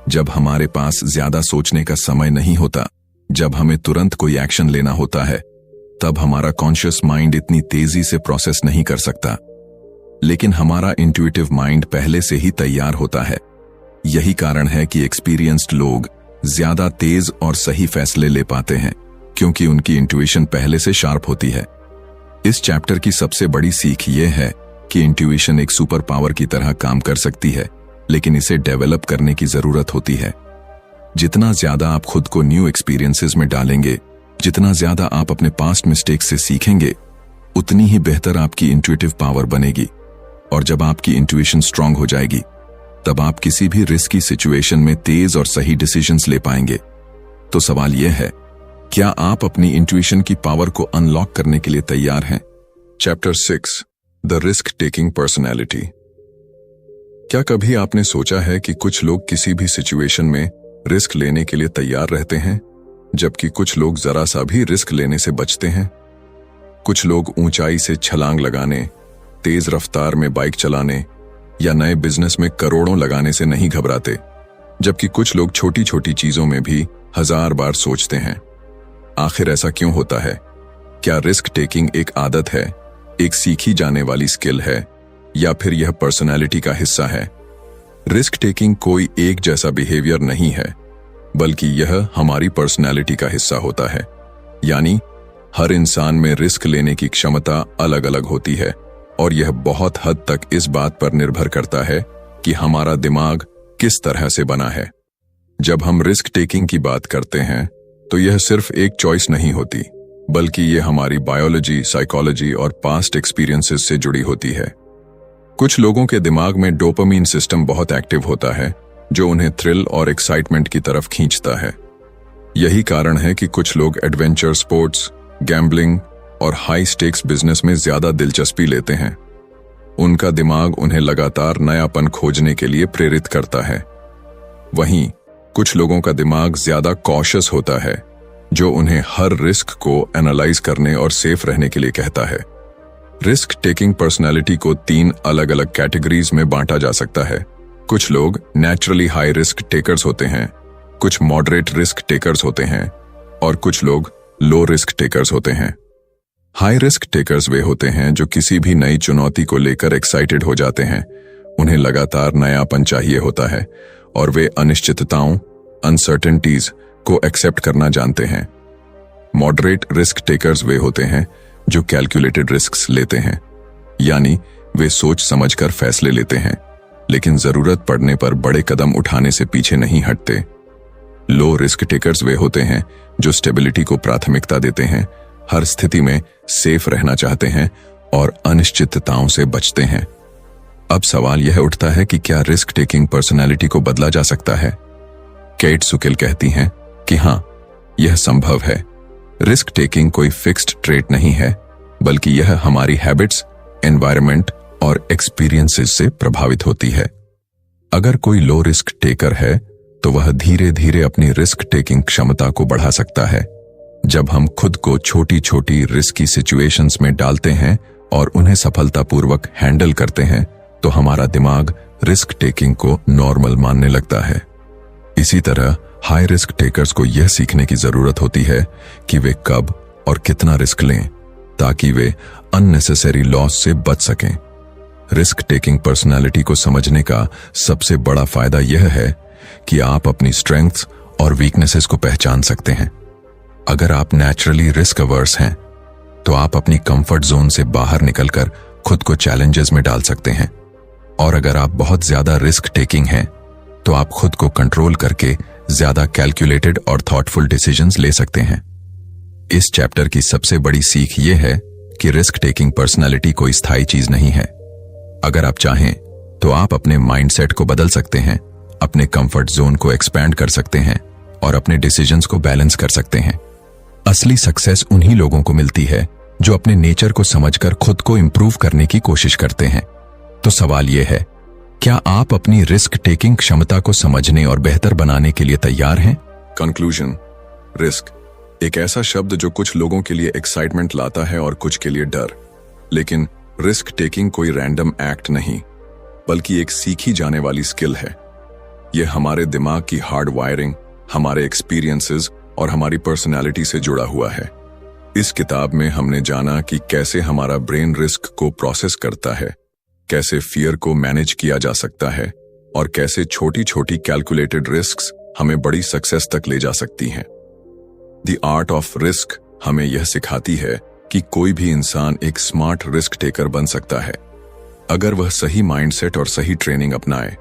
जब हमारे पास ज्यादा सोचने का समय नहीं होता, जब हमें तुरंत कोई एक्शन लेना होता है, तब हमारा कॉन्शियस माइंड इतनी तेजी से प्रोसेस नहीं कर सकता। लेकिन हमारा इंट्यूटिव माइंड पहले से ही तैयार होता है। यही कारण है कि एक्सपीरियंस्ड लोग ज्यादा तेज और सही फैसले ले पाते हैं, क्योंकि उनकी इंट्यूशन पहले से शार्प होती है। इस चैप्टर की सबसे बड़ी सीख यह है कि इंट्यूशन एक सुपर पावर की तरह काम कर सकती है, लेकिन इसे डेवलप करने की जरूरत होती है। जितना ज्यादा आप खुद को न्यू एक्सपीरियंसेस में डालेंगे, जितना ज्यादा आप अपने पास्ट मिस्टेक्स से सीखेंगे, उतनी ही बेहतर आपकी इंट्यूटिव पावर बनेगी। और जब आपकी इंट्यूशन स्ट्रांग हो जाएगी, तब आप किसी भी रिस्की सिचुएशन में तेज और सही डिसीजंस ले पाएंगे। तो सवाल यह है, क्या आप अपनी इंट्यूशन की पावर को अनलॉक करने के लिए तैयार हैं? Chapter 6, the risk taking personality. क्या कभी आपने सोचा है कि कुछ लोग किसी भी सिचुएशन में रिस्क लेने के लिए तैयार रहते हैं, जबकि कुछ लोग जरा सा भी रिस्क लेने से बचते हैं? कुछ लोग ऊंचाई से छलांग लगाने, तेज रफ्तार में बाइक चलाने या नए बिजनेस में करोड़ों लगाने से नहीं घबराते, जबकि कुछ लोग छोटी छोटी चीजों में भी 1000 बार सोचते हैं। आखिर ऐसा क्यों होता है? क्या रिस्क टेकिंग एक आदत है, एक सीखी जाने वाली स्किल है, या फिर यह पर्सनैलिटी का हिस्सा है? रिस्क टेकिंग कोई एक जैसा बिहेवियर नहीं है, बल्कि यह हमारी पर्सनैलिटी का हिस्सा होता है। यानी हर इंसान में रिस्क लेने की क्षमता अलग अलग होती है, और यह बहुत हद तक इस बात पर निर्भर करता है कि हमारा दिमाग किस तरह से बना है। जब हम रिस्क टेकिंग की बात करते हैं, तो यह सिर्फ एक चॉइस नहीं होती, बल्कि यह हमारी बायोलॉजी, साइकोलॉजी और पास्ट एक्सपीरियंसेस से जुड़ी होती है। कुछ लोगों के दिमाग में डोपामीन सिस्टम बहुत एक्टिव होता है, जो उन्हें थ्रिल और एक्साइटमेंट की तरफ खींचता है। यही कारण है कि कुछ लोग एडवेंचर स्पोर्ट्स, गैम्बलिंग और हाई स्टेक्स बिजनेस में ज्यादा दिलचस्पी लेते हैं। उनका दिमाग उन्हें लगातार नयापन खोजने के लिए प्रेरित करता है। वहीं कुछ लोगों का दिमाग ज्यादा कॉशियस होता है, जो उन्हें हर रिस्क को एनालाइज करने और सेफ रहने के लिए कहता है। रिस्क टेकिंग पर्सनैलिटी को 3 अलग अलग कैटेगरीज में बांटा जा सकता है। कुछ लोग नेचुरली हाई रिस्क टेकर्स होते हैं, कुछ मॉडरेट रिस्क टेकर्स होते हैं, और कुछ लोग लो रिस्क टेकर्स होते हैं। हाई रिस्क टेकर्स वे होते हैं जो किसी भी नई चुनौती को लेकर एक्साइटेड हो जाते हैं। उन्हें लगातार नयापन चाहिए होता है, और वे अनिश्चितताओं, अनसर्टेनिटीज को एक्सेप्ट करना जानते हैं। मॉडरेट रिस्क टेकर्स वे होते हैं जो कैलकुलेटेड रिस्क्स लेते हैं, यानी वे सोच समझकर फैसले लेते हैं, लेकिन जरूरत पड़ने पर बड़े कदम उठाने से पीछे नहीं हटते। लो रिस्क टेकर्स वे होते हैं जो स्टेबिलिटी को प्राथमिकता देते हैं, हर स्थिति में सेफ रहना चाहते हैं और अनिश्चितताओं से बचते हैं। अब सवाल यह उठता है कि क्या रिस्क टेकिंग पर्सनैलिटी को बदला जा सकता है? काइट्सुकेल कहती हैं कि हां, यह संभव है। रिस्क टेकिंग कोई फिक्स्ड ट्रेट नहीं है, बल्कि यह हमारी हैबिट्स, एनवायरनमेंट और एक्सपीरियंसेस से प्रभावित होती है। अगर कोई लो रिस्क टेकर है, तो वह धीरे धीरे अपनी रिस्क टेकिंग क्षमता को बढ़ा सकता है। जब हम खुद को छोटी छोटी रिस्की सिचुएशंस में डालते हैं और उन्हें सफलतापूर्वक हैंडल करते हैं, तो हमारा दिमाग रिस्क टेकिंग को नॉर्मल मानने लगता है। इसी तरह हाई रिस्क टेकर्स को यह सीखने की जरूरत होती है कि वे कब और कितना रिस्क लें, ताकि वे अननेसेसरी लॉस से बच सकें। रिस्क टेकिंग पर्सनालिटी को समझने का सबसे बड़ा फायदा यह है कि आप अपनी स्ट्रेंथ्स और वीकनेसेस को पहचान सकते हैं। अगर आप नेचुरली रिस्क अवर्स हैं तो आप अपनी कंफर्ट जोन से बाहर निकलकर खुद को चैलेंजेस में डाल सकते हैं, और अगर आप बहुत ज्यादा रिस्क टेकिंग हैं तो आप खुद को कंट्रोल करके ज्यादा कैलकुलेटेड और थॉटफुल डिसीजंस ले सकते हैं। इस चैप्टर की सबसे बड़ी सीख यह है कि रिस्क टेकिंग पर्सनालिटी कोई स्थायी चीज नहीं है। अगर आप चाहें तो आप अपने माइंडसेट को बदल सकते हैं, अपने कंफर्ट जोन को एक्सपैंड कर सकते हैं और अपने डिसीजंस को बैलेंस कर सकते हैं। असली सक्सेस उन्हीं लोगों को मिलती है जो अपने नेचर को समझकर खुद को इंप्रूव करने की कोशिश करते हैं। तो सवाल यह है, क्या आप अपनी रिस्क टेकिंग क्षमता को समझने और बेहतर बनाने के लिए तैयार हैं? कंक्लूजन। रिस्क एक ऐसा शब्द जो कुछ लोगों के लिए एक्साइटमेंट लाता है और कुछ के लिए डर। लेकिन रिस्क टेकिंग कोई रैंडम एक्ट नहीं, बल्कि एक सीखी जाने वाली स्किल है। यह हमारे दिमाग की हार्ड वायरिंग, हमारे एक्सपीरियंसेस और हमारी पर्सनैलिटी से जुड़ा हुआ है। इस किताब में हमने जाना कि कैसे हमारा ब्रेन रिस्क को प्रोसेस करता है, कैसे फियर को मैनेज किया जा सकता है और कैसे छोटी छोटी कैलकुलेटेड रिस्क्स हमें बड़ी सक्सेस तक ले जा सकती हैं। द आर्ट ऑफ रिस्क हमें यह सिखाती है कि कोई भी इंसान एक स्मार्ट रिस्क टेकर बन सकता है अगर वह सही माइंडसेट और सही ट्रेनिंग अपनाए।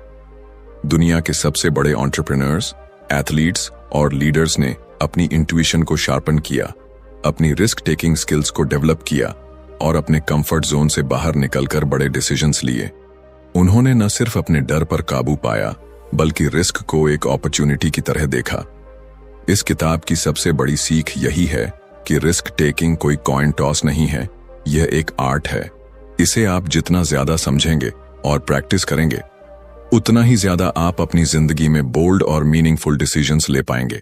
दुनिया के सबसे बड़े एंटरप्रेन्योर्स, एथलीट्स और लीडर्स ने अपनी इंट्यूशन को शार्पन किया, अपनी रिस्क टेकिंग स्किल्स को डेवलप किया और अपने कंफर्ट जोन से बाहर निकलकर बड़े डिसीजंस लिए। उन्होंने न सिर्फ अपने डर पर काबू पाया, बल्कि रिस्क को एक अपॉर्चुनिटी की तरह देखा। इस किताब की सबसे बड़ी सीख यही है कि रिस्क टेकिंग कोई कॉइन टॉस नहीं है, यह एक आर्ट है। इसे आप जितना ज्यादा समझेंगे और प्रैक्टिस करेंगे, उतना ही ज्यादा आप अपनी जिंदगी में बोल्ड और मीनिंगफुल डिसीजंस ले पाएंगे।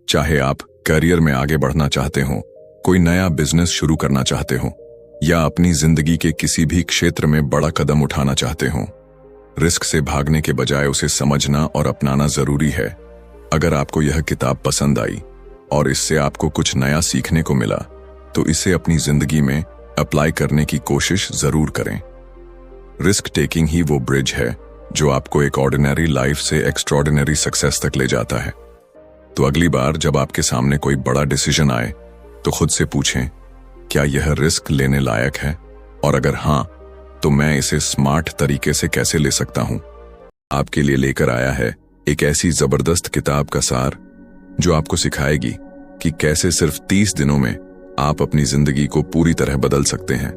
चाहे आप करियर में आगे बढ़ना चाहते हो, कोई नया बिजनेस शुरू करना चाहते हो या अपनी जिंदगी के किसी भी क्षेत्र में बड़ा कदम उठाना चाहते हो, रिस्क से भागने के बजाय उसे समझना और अपनाना जरूरी है। अगर आपको यह किताब पसंद आई और इससे आपको कुछ नया सीखने को मिला, तो इसे अपनी जिंदगी में अप्लाई करने की कोशिश जरूर करें। रिस्क टेकिंग ही वो ब्रिज है जो आपको एक ऑर्डिनरी लाइफ से एक्स्ट्रॉर्डिनरी सक्सेस तक ले जाता है। तो अगली बार जब आपके सामने कोई बड़ा डिसीजन आए, तो खुद से पूछें, क्या यह रिस्क लेने लायक है? और अगर हां, तो मैं इसे स्मार्ट तरीके से कैसे ले सकता हूं? आपके लिए लेकर आया है एक ऐसी जबरदस्त किताब का सार जो आपको सिखाएगी कि कैसे सिर्फ 30 दिनों में आप अपनी जिंदगी को पूरी तरह बदल सकते हैं।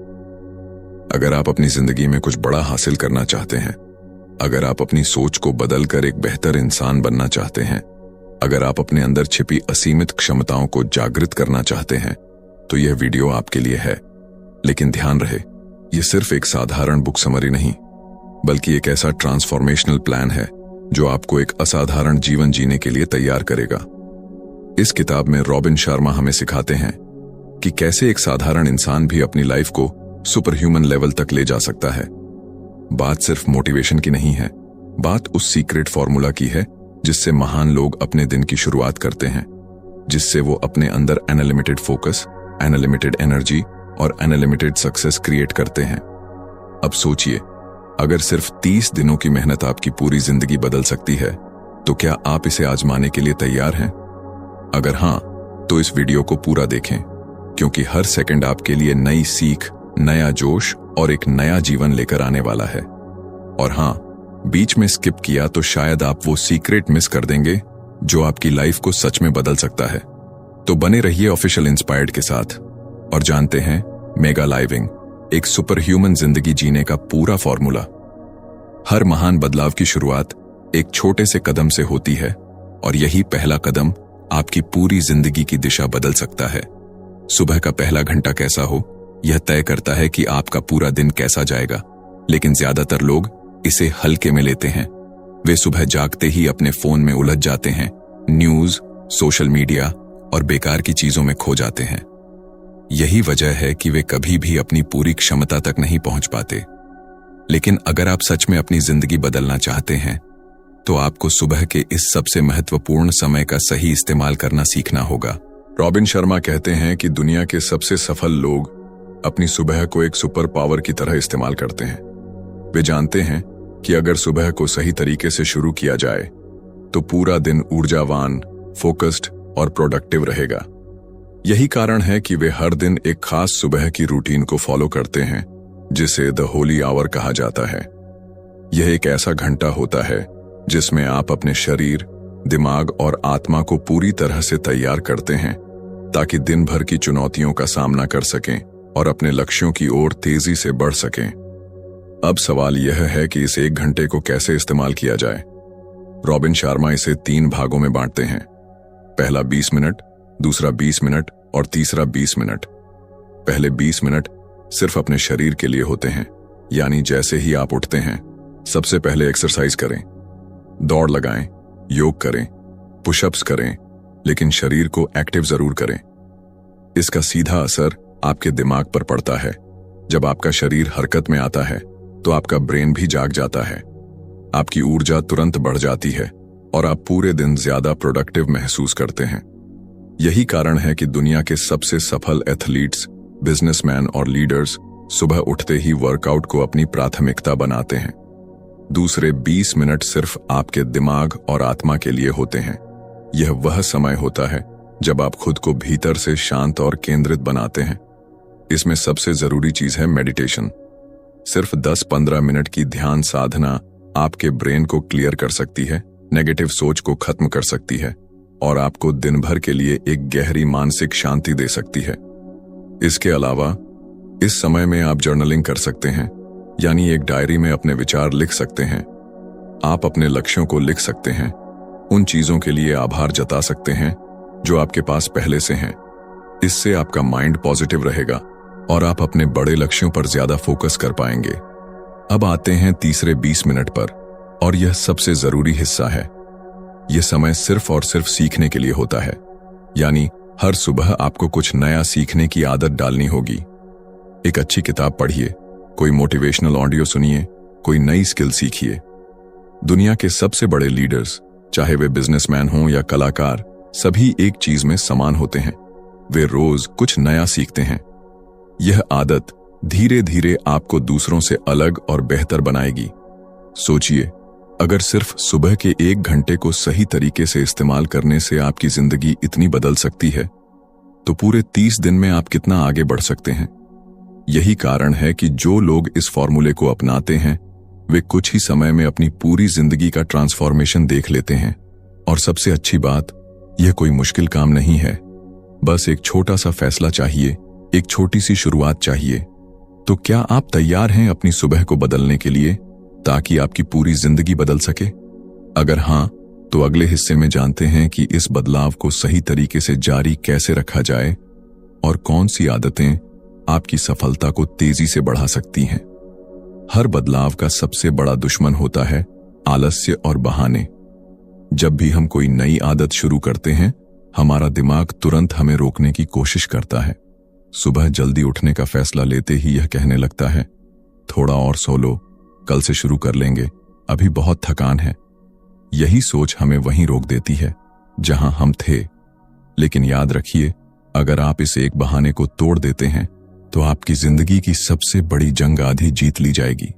अगर आप अपनी जिंदगी में कुछ बड़ा हासिल करना चाहते हैं, अगर आप अपनी सोच को बदलकर एक बेहतर इंसान बनना चाहते हैं, अगर आप अपने अंदर छिपी असीमित क्षमताओं को जागृत करना चाहते हैं, तो यह वीडियो आपके लिए है। लेकिन ध्यान रहे, यह सिर्फ एक साधारण बुक समरी नहीं, बल्कि एक ऐसा ट्रांसफॉर्मेशनल प्लान है जो आपको एक असाधारण जीवन जीने के लिए तैयार करेगा। इस किताब में रॉबिन शर्मा हमें सिखाते हैं कि कैसे एक साधारण इंसान भी अपनी लाइफ को सुपर ह्यूमन लेवल तक ले जा सकता है। बात सिर्फ मोटिवेशन की नहीं है, बात उस सीक्रेट फॉर्मूला की है जिससे महान लोग अपने दिन की शुरुआत करते हैं, जिससे वो अपने अंदर अनलिमिटेड फोकस, अनलिमिटेड एनर्जी और अनलिमिटेड सक्सेस क्रिएट करते हैं। अब सोचिए, अगर सिर्फ 30 दिनों की मेहनत आपकी पूरी जिंदगी बदल सकती है, तो क्या आप इसे आजमाने के लिए तैयार हैं? अगर हां, तो इस वीडियो को पूरा देखें, क्योंकि हर सेकंड आपके लिए नई सीख, नया जोश और एक नया जीवन लेकर आने वाला है। और हां, बीच में स्किप किया तो शायद आप वो सीक्रेट मिस कर देंगे जो आपकी लाइफ को सच में बदल सकता है। तो बने रहिए ऑफिशियल इंस्पायर्ड के साथ और जानते हैं मेगा लाइविंग, एक सुपर ह्यूमन जिंदगी जीने का पूरा फॉर्मूला। हर महान बदलाव की शुरुआत एक छोटे से कदम से होती है और यही पहला कदम आपकी पूरी जिंदगी की दिशा बदल सकता है। सुबह का पहला घंटा कैसा हो, यह तय करता है कि आपका पूरा दिन कैसा जाएगा, लेकिन ज्यादातर लोग इसे हल्के में लेते हैं। वे सुबह जागते ही अपने फोन में उलझ जाते हैं, न्यूज, सोशल मीडिया और बेकार की चीजों में खो जाते हैं। यही वजह है कि वे कभी भी अपनी पूरी क्षमता तक नहीं पहुंच पाते। लेकिन अगर आप सच में अपनी जिंदगी बदलना चाहते हैं, तो आपको सुबह के इस सबसे महत्वपूर्ण समय का सही इस्तेमाल करना सीखना होगा। रॉबिन शर्मा कहते हैं कि दुनिया के सबसे सफल लोग अपनी सुबह को एक सुपर पावर की तरह इस्तेमाल करते हैं। वे जानते हैं कि अगर सुबह को सही तरीके से शुरू किया जाए, तो पूरा दिन ऊर्जावान, फोकस्ड और प्रोडक्टिव रहेगा। यही कारण है कि वे हर दिन एक खास सुबह की रूटीन को फॉलो करते हैं, जिसे द होली आवर कहा जाता है। यह एक ऐसा घंटा होता है जिसमें आप अपने शरीर, दिमाग और आत्मा को पूरी तरह से तैयार करते हैं ताकि दिन भर की चुनौतियों का सामना कर सकें और अपने लक्ष्यों की ओर तेजी से बढ़ सकें। अब सवाल यह है कि इस 1 घंटे को कैसे इस्तेमाल किया जाए। रॉबिन शर्मा इसे 3 भागों में बांटते हैं। पहला 20 मिनट, दूसरा 20 मिनट और तीसरा 20 मिनट। पहले 20 मिनट सिर्फ अपने शरीर के लिए होते हैं, यानी जैसे ही आप उठते हैं सबसे पहले एक्सरसाइज करें, दौड़ लगाएं, योग करें, पुशअप्स करें, लेकिन शरीर को एक्टिव जरूर करें। इसका सीधा असर आपके दिमाग पर पड़ता है। जब आपका शरीर हरकत में आता है तो आपका ब्रेन भी जाग जाता है, आपकी ऊर्जा तुरंत बढ़ जाती है और आप पूरे दिन ज्यादा प्रोडक्टिव महसूस करते हैं। यही कारण है कि दुनिया के सबसे सफल एथलीट्स, बिजनेसमैन और लीडर्स सुबह उठते ही वर्कआउट को अपनी प्राथमिकता बनाते हैं। दूसरे 20 मिनट सिर्फ आपके दिमाग और आत्मा के लिए होते हैं। यह वह समय होता है जब आप खुद को भीतर से शांत और केंद्रित बनाते हैं। इसमें सबसे जरूरी चीज है मेडिटेशन। सिर्फ 10-15 मिनट की ध्यान साधना आपके ब्रेन को क्लियर कर सकती है, नेगेटिव सोच को खत्म कर सकती है और आपको दिन भर के लिए एक गहरी मानसिक शांति दे सकती है। इसके अलावा इस समय में आप जर्नलिंग कर सकते हैं, यानी एक डायरी में अपने विचार लिख सकते हैं। आप अपने लक्ष्यों को लिख सकते हैं, उन चीजों के लिए आभार जता सकते हैं जो आपके पास पहले से हैं। इससे आपका माइंड पॉजिटिव रहेगा और आप अपने बड़े लक्ष्यों पर ज्यादा फोकस कर पाएंगे। अब आते हैं तीसरे 20 मिनट पर, और यह सबसे जरूरी हिस्सा है। यह समय सिर्फ और सिर्फ सीखने के लिए होता है, यानी हर सुबह आपको कुछ नया सीखने की आदत डालनी होगी। एक अच्छी किताब पढ़िए, कोई मोटिवेशनल ऑडियो सुनिए, कोई नई स्किल सीखिए। दुनिया के सबसे बड़े लीडर्स, चाहे वे बिजनेसमैन हों या कलाकार, सभी एक चीज में समान होते हैं, वे रोज कुछ नया सीखते हैं। यह आदत धीरे धीरे आपको दूसरों से अलग और बेहतर बनाएगी। सोचिए, अगर सिर्फ सुबह के 1 घंटे को सही तरीके से इस्तेमाल करने से आपकी जिंदगी इतनी बदल सकती है, तो पूरे 30 दिन में आप कितना आगे बढ़ सकते हैं। यही कारण है कि जो लोग इस फॉर्मूले को अपनाते हैं वे कुछ ही समय में अपनी पूरी जिंदगी का ट्रांसफॉर्मेशन देख लेते हैं। और सबसे अच्छी बात, यह कोई मुश्किल काम नहीं है, बस एक छोटा सा फैसला चाहिए, एक छोटी सी शुरुआत चाहिए। तो क्या आप तैयार हैं अपनी सुबह को बदलने के लिए, ताकि आपकी पूरी जिंदगी बदल सके? अगर हां, तो अगले हिस्से में जानते हैं कि इस बदलाव को सही तरीके से जारी कैसे रखा जाए और कौन सी आदतें आपकी सफलता को तेजी से बढ़ा सकती हैं। हर बदलाव का सबसे बड़ा दुश्मन होता है आलस्य और बहाने। जब भी हम कोई नई आदत शुरू करते हैं, हमारा दिमाग तुरंत हमें रोकने की कोशिश करता है। सुबह जल्दी उठने का फैसला लेते ही यह कहने लगता है, थोड़ा और सो लो, कल से शुरू कर लेंगे, अभी बहुत थकान है। यही सोच हमें वहीं रोक देती है जहां हम थे। लेकिन याद रखिए, अगर आप इस एक बहाने को तोड़ देते हैं तो आपकी जिंदगी की सबसे बड़ी जंग आधी जीत ली जाएगी।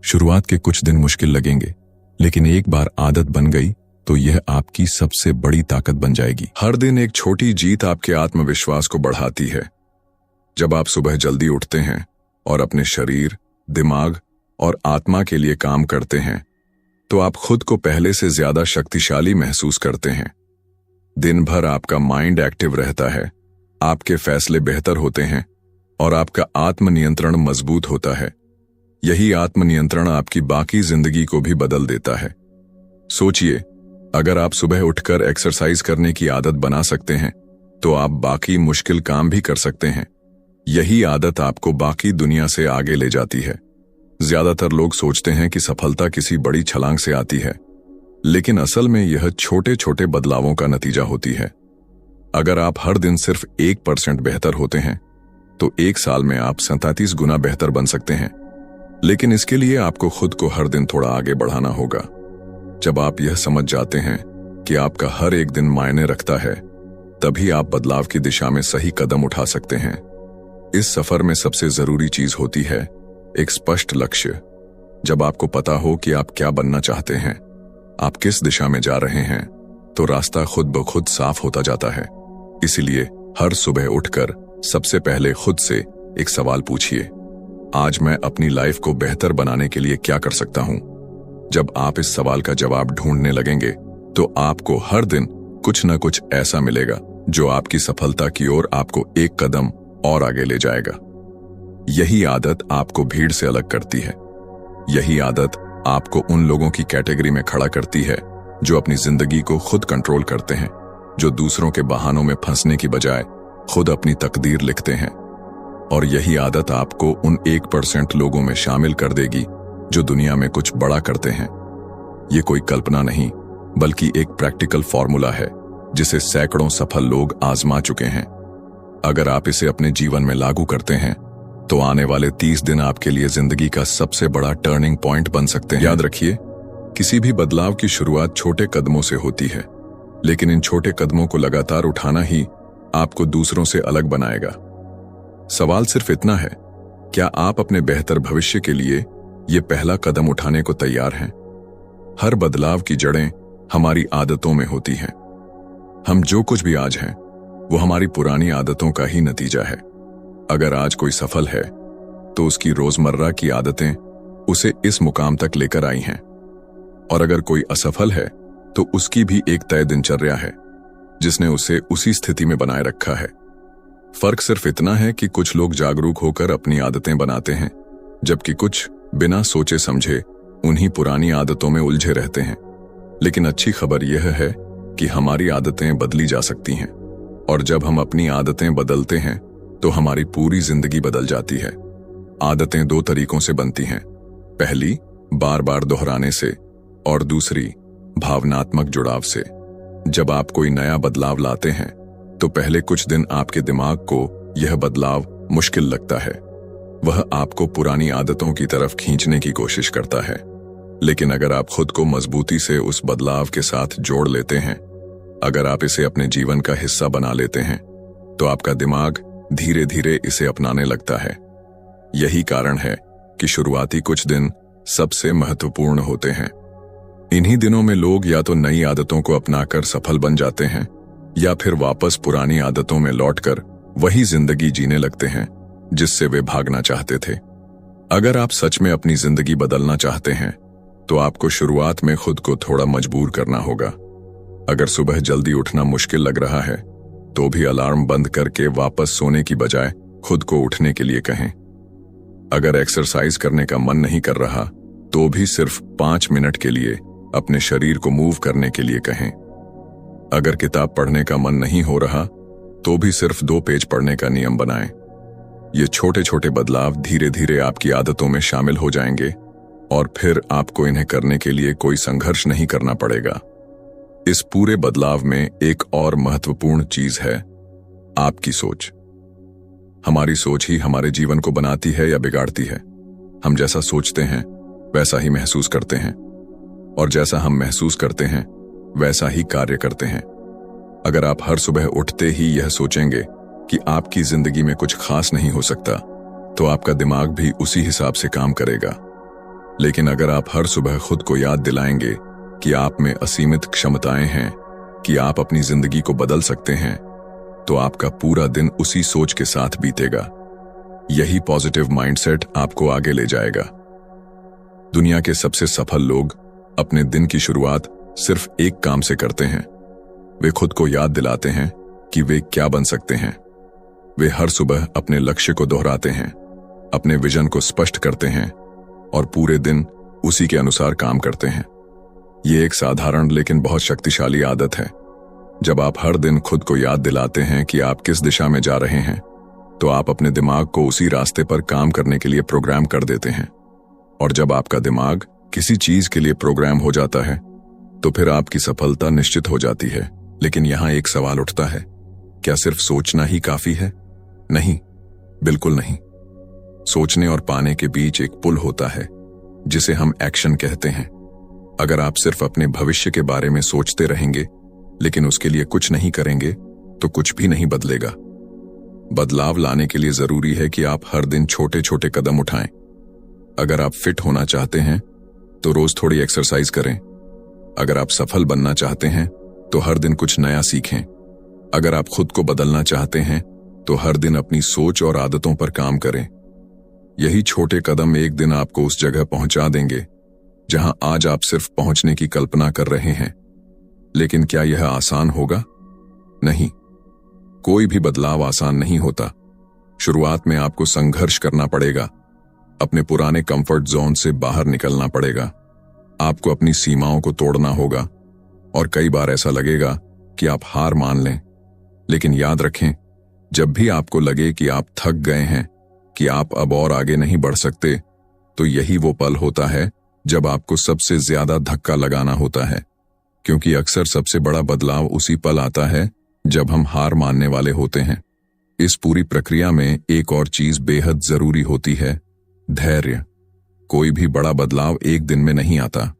शुरुआत के कुछ दिन मुश्किल लगेंगे, लेकिन एक बार आदत बन गई तो यह आपकी सबसे बड़ी ताकत बन जाएगी। हर दिन एक छोटी जीत आपके आत्मविश्वास को बढ़ाती है। जब आप सुबह जल्दी उठते हैं और अपने शरीर, दिमाग और आत्मा के लिए काम करते हैं, तो आप खुद को पहले से ज्यादा शक्तिशाली महसूस करते हैं। दिन भर आपका माइंड एक्टिव रहता है, आपके फैसले बेहतर होते हैं और आपका आत्मनियंत्रण मजबूत होता है। यही आत्मनियंत्रण आपकी बाकी जिंदगी को भी बदल देता है। सोचिए, अगर आप सुबह उठकर एक्सरसाइज करने की आदत बना सकते हैं, तो आप बाकी मुश्किल काम भी कर सकते हैं। यही आदत आपको बाकी दुनिया से आगे ले जाती है। ज्यादातर लोग सोचते हैं कि सफलता किसी बड़ी छलांग से आती है, लेकिन असल में यह छोटे छोटे बदलावों का नतीजा होती है। अगर आप हर दिन सिर्फ 1% बेहतर होते हैं, तो 1 साल में आप 37 गुना बेहतर बन सकते हैं। लेकिन इसके लिए आपको खुद को हर दिन थोड़ा आगे बढ़ाना होगा। जब आप यह समझ जाते हैं कि आपका हर एक दिन मायने रखता है, तभी आप बदलाव की दिशा में सही कदम उठा सकते हैं। इस सफर में सबसे जरूरी चीज होती है एक स्पष्ट लक्ष्य। जब आपको पता हो कि आप क्या बनना चाहते हैं, आप किस दिशा में जा रहे हैं, तो रास्ता खुद ब खुद साफ होता जाता है। इसीलिए हर सुबह उठकर सबसे पहले खुद से एक सवाल पूछिए, आज मैं अपनी लाइफ को बेहतर बनाने के लिए क्या कर सकता हूं? जब आप इस सवाल का जवाब ढूंढने लगेंगे तो आपको हर दिन कुछ न कुछ ऐसा मिलेगा जो आपकी सफलता की ओर आपको एक कदम और आगे ले जाएगा। यही आदत आपको भीड़ से अलग करती है। यही आदत आपको उन लोगों की कैटेगरी में खड़ा करती है जो अपनी जिंदगी को खुद कंट्रोल करते हैं, जो दूसरों के बहानों में फंसने की बजाय खुद अपनी तकदीर लिखते हैं। और यही आदत आपको उन 1% लोगों में शामिल कर देगी जो दुनिया में कुछ बड़ा करते हैं। ये कोई कल्पना नहीं, बल्कि एक प्रैक्टिकल फॉर्मूला है जिसे सैकड़ों सफल लोग आजमा चुके हैं। अगर आप इसे अपने जीवन में लागू करते हैं तो आने वाले 30 दिन आपके लिए जिंदगी का सबसे बड़ा टर्निंग पॉइंट बन सकते हैं। याद रखिए, किसी भी बदलाव की शुरुआत छोटे कदमों से होती है, लेकिन इन छोटे कदमों को लगातार उठाना ही आपको दूसरों से अलग बनाएगा। सवाल सिर्फ इतना है, क्या आप अपने बेहतर भविष्य के लिए ये पहला कदम उठाने को तैयार हैं? हर बदलाव की जड़ें हमारी आदतों में होती हैं। हम जो कुछ भी आज हैं, वो हमारी पुरानी आदतों का ही नतीजा है। अगर आज कोई सफल है, तो उसकी रोजमर्रा की आदतें उसे इस मुकाम तक लेकर आई हैं। और अगर कोई असफल है, तो उसकी भी एक तय दिनचर्या है जिसने उसे उसी स्थिति में बनाए रखा है। फर्क सिर्फ इतना है कि कुछ लोग जागरूक होकर अपनी आदतें बनाते हैं, जबकि कुछ बिना सोचे समझे उन्हीं पुरानी आदतों में उलझे रहते हैं। लेकिन अच्छी खबर यह है कि हमारी आदतें बदली जा सकती हैं, और जब हम अपनी आदतें बदलते हैं तो हमारी पूरी जिंदगी बदल जाती है। आदतें 2 तरीकों से बनती हैं। पहली, बार बार दोहराने से, और दूसरी, भावनात्मक जुड़ाव से। जब आप कोई नया बदलाव लाते हैं तो पहले कुछ दिन आपके दिमाग को यह बदलाव मुश्किल लगता है। वह आपको पुरानी आदतों की तरफ खींचने की कोशिश करता है। लेकिन अगर आप खुद को मजबूती से उस बदलाव के साथ जोड़ लेते हैं, अगर आप इसे अपने जीवन का हिस्सा बना लेते हैं, तो आपका दिमाग धीरे धीरे इसे अपनाने लगता है। यही कारण है कि शुरुआती कुछ दिन सबसे महत्वपूर्ण होते हैं। इन्हीं दिनों में लोग या तो नई आदतों को अपनाकर सफल बन जाते हैं, या फिर वापस पुरानी आदतों में लौटकर वही जिंदगी जीने लगते हैं जिससे वे भागना चाहते थे। अगर आप सच में अपनी जिंदगी बदलना चाहते हैं, तो आपको शुरुआत में खुद को थोड़ा मजबूर करना होगा। अगर सुबह जल्दी उठना मुश्किल लग रहा है, तो भी अलार्म बंद करके वापस सोने की बजाय खुद को उठने के लिए कहें। अगर एक्सरसाइज करने का मन नहीं कर रहा, तो भी सिर्फ 5 मिनट के लिए अपने शरीर को मूव करने के लिए कहें। अगर किताब पढ़ने का मन नहीं हो रहा, तो भी सिर्फ 2 पेज पढ़ने का नियम बनाएं। ये छोटे छोटे बदलाव धीरे धीरे आपकी आदतों में शामिल हो जाएंगे, और फिर आपको इन्हें करने के लिए कोई संघर्ष नहीं करना पड़ेगा। इस पूरे बदलाव में एक और महत्वपूर्ण चीज है, आपकी सोच। हमारी सोच ही हमारे जीवन को बनाती है या बिगाड़ती है। हम जैसा सोचते हैं वैसा ही महसूस करते हैं, और जैसा हम महसूस करते हैं वैसा ही कार्य करते हैं। अगर आप हर सुबह उठते ही यह सोचेंगे कि आपकी जिंदगी में कुछ खास नहीं हो सकता, तो आपका दिमाग भी उसी हिसाब से काम करेगा। लेकिन अगर आप हर सुबह खुद को याद दिलाएंगे कि आप में असीमित क्षमताएं हैं, कि आप अपनी जिंदगी को बदल सकते हैं, तो आपका पूरा दिन उसी सोच के साथ बीतेगा। यही पॉजिटिव माइंडसेट आपको आगे ले जाएगा। दुनिया के सबसे सफल लोग अपने दिन की शुरुआत सिर्फ एक काम से करते हैं। वे खुद को याद दिलाते हैं कि वे क्या बन सकते हैं। वे हर सुबह अपने लक्ष्य को दोहराते हैं, अपने विजन को स्पष्ट करते हैं, और पूरे दिन उसी के अनुसार काम करते हैं। ये एक साधारण लेकिन बहुत शक्तिशाली आदत है। जब आप हर दिन खुद को याद दिलाते हैं कि आप किस दिशा में जा रहे हैं, तो आप अपने दिमाग को उसी रास्ते पर काम करने के लिए प्रोग्राम कर देते हैं। और जब आपका दिमाग किसी चीज के लिए प्रोग्राम हो जाता है, तो फिर आपकी सफलता निश्चित हो जाती है। लेकिन यहां एक सवाल उठता है, क्या सिर्फ सोचना ही काफी है? नहीं, बिल्कुल नहीं। सोचने और पाने के बीच एक पुल होता है जिसे हम एक्शन कहते हैं। अगर आप सिर्फ अपने भविष्य के बारे में सोचते रहेंगे लेकिन उसके लिए कुछ नहीं करेंगे, तो कुछ भी नहीं बदलेगा। बदलाव लाने के लिए जरूरी है कि आप हर दिन छोटे छोटे कदम उठाएं। अगर आप फिट होना चाहते हैं तो रोज थोड़ी एक्सरसाइज करें। अगर आप सफल बनना चाहते हैं तो हर दिन कुछ नया सीखें। अगर आप खुद को बदलना चाहते हैं तो हर दिन अपनी सोच और आदतों पर काम करें। यही छोटे कदम एक दिन आपको उस जगह पहुंचा देंगे जहां आज आप सिर्फ पहुंचने की कल्पना कर रहे हैं। लेकिन क्या यह आसान होगा? नहीं, कोई भी बदलाव आसान नहीं होता। शुरुआत में आपको संघर्ष करना पड़ेगा, अपने पुराने कंफर्ट जोन से बाहर निकलना पड़ेगा, आपको अपनी सीमाओं को तोड़ना होगा और कई बार ऐसा लगेगा कि आप हार मान लें। लेकिन याद रखें, जब भी आपको लगे कि आप थक गए हैं, कि आप अब और आगे नहीं बढ़ सकते, तो यही वो पल होता है जब आपको सबसे ज्यादा धक्का लगाना होता है। क्योंकि अक्सर सबसे बड़ा बदलाव उसी पल आता है जब हम हार मानने वाले होते हैं। इस पूरी प्रक्रिया में एक और चीज बेहद जरूरी होती है, धैर्य। कोई भी बड़ा बदलाव एक दिन में नहीं आता।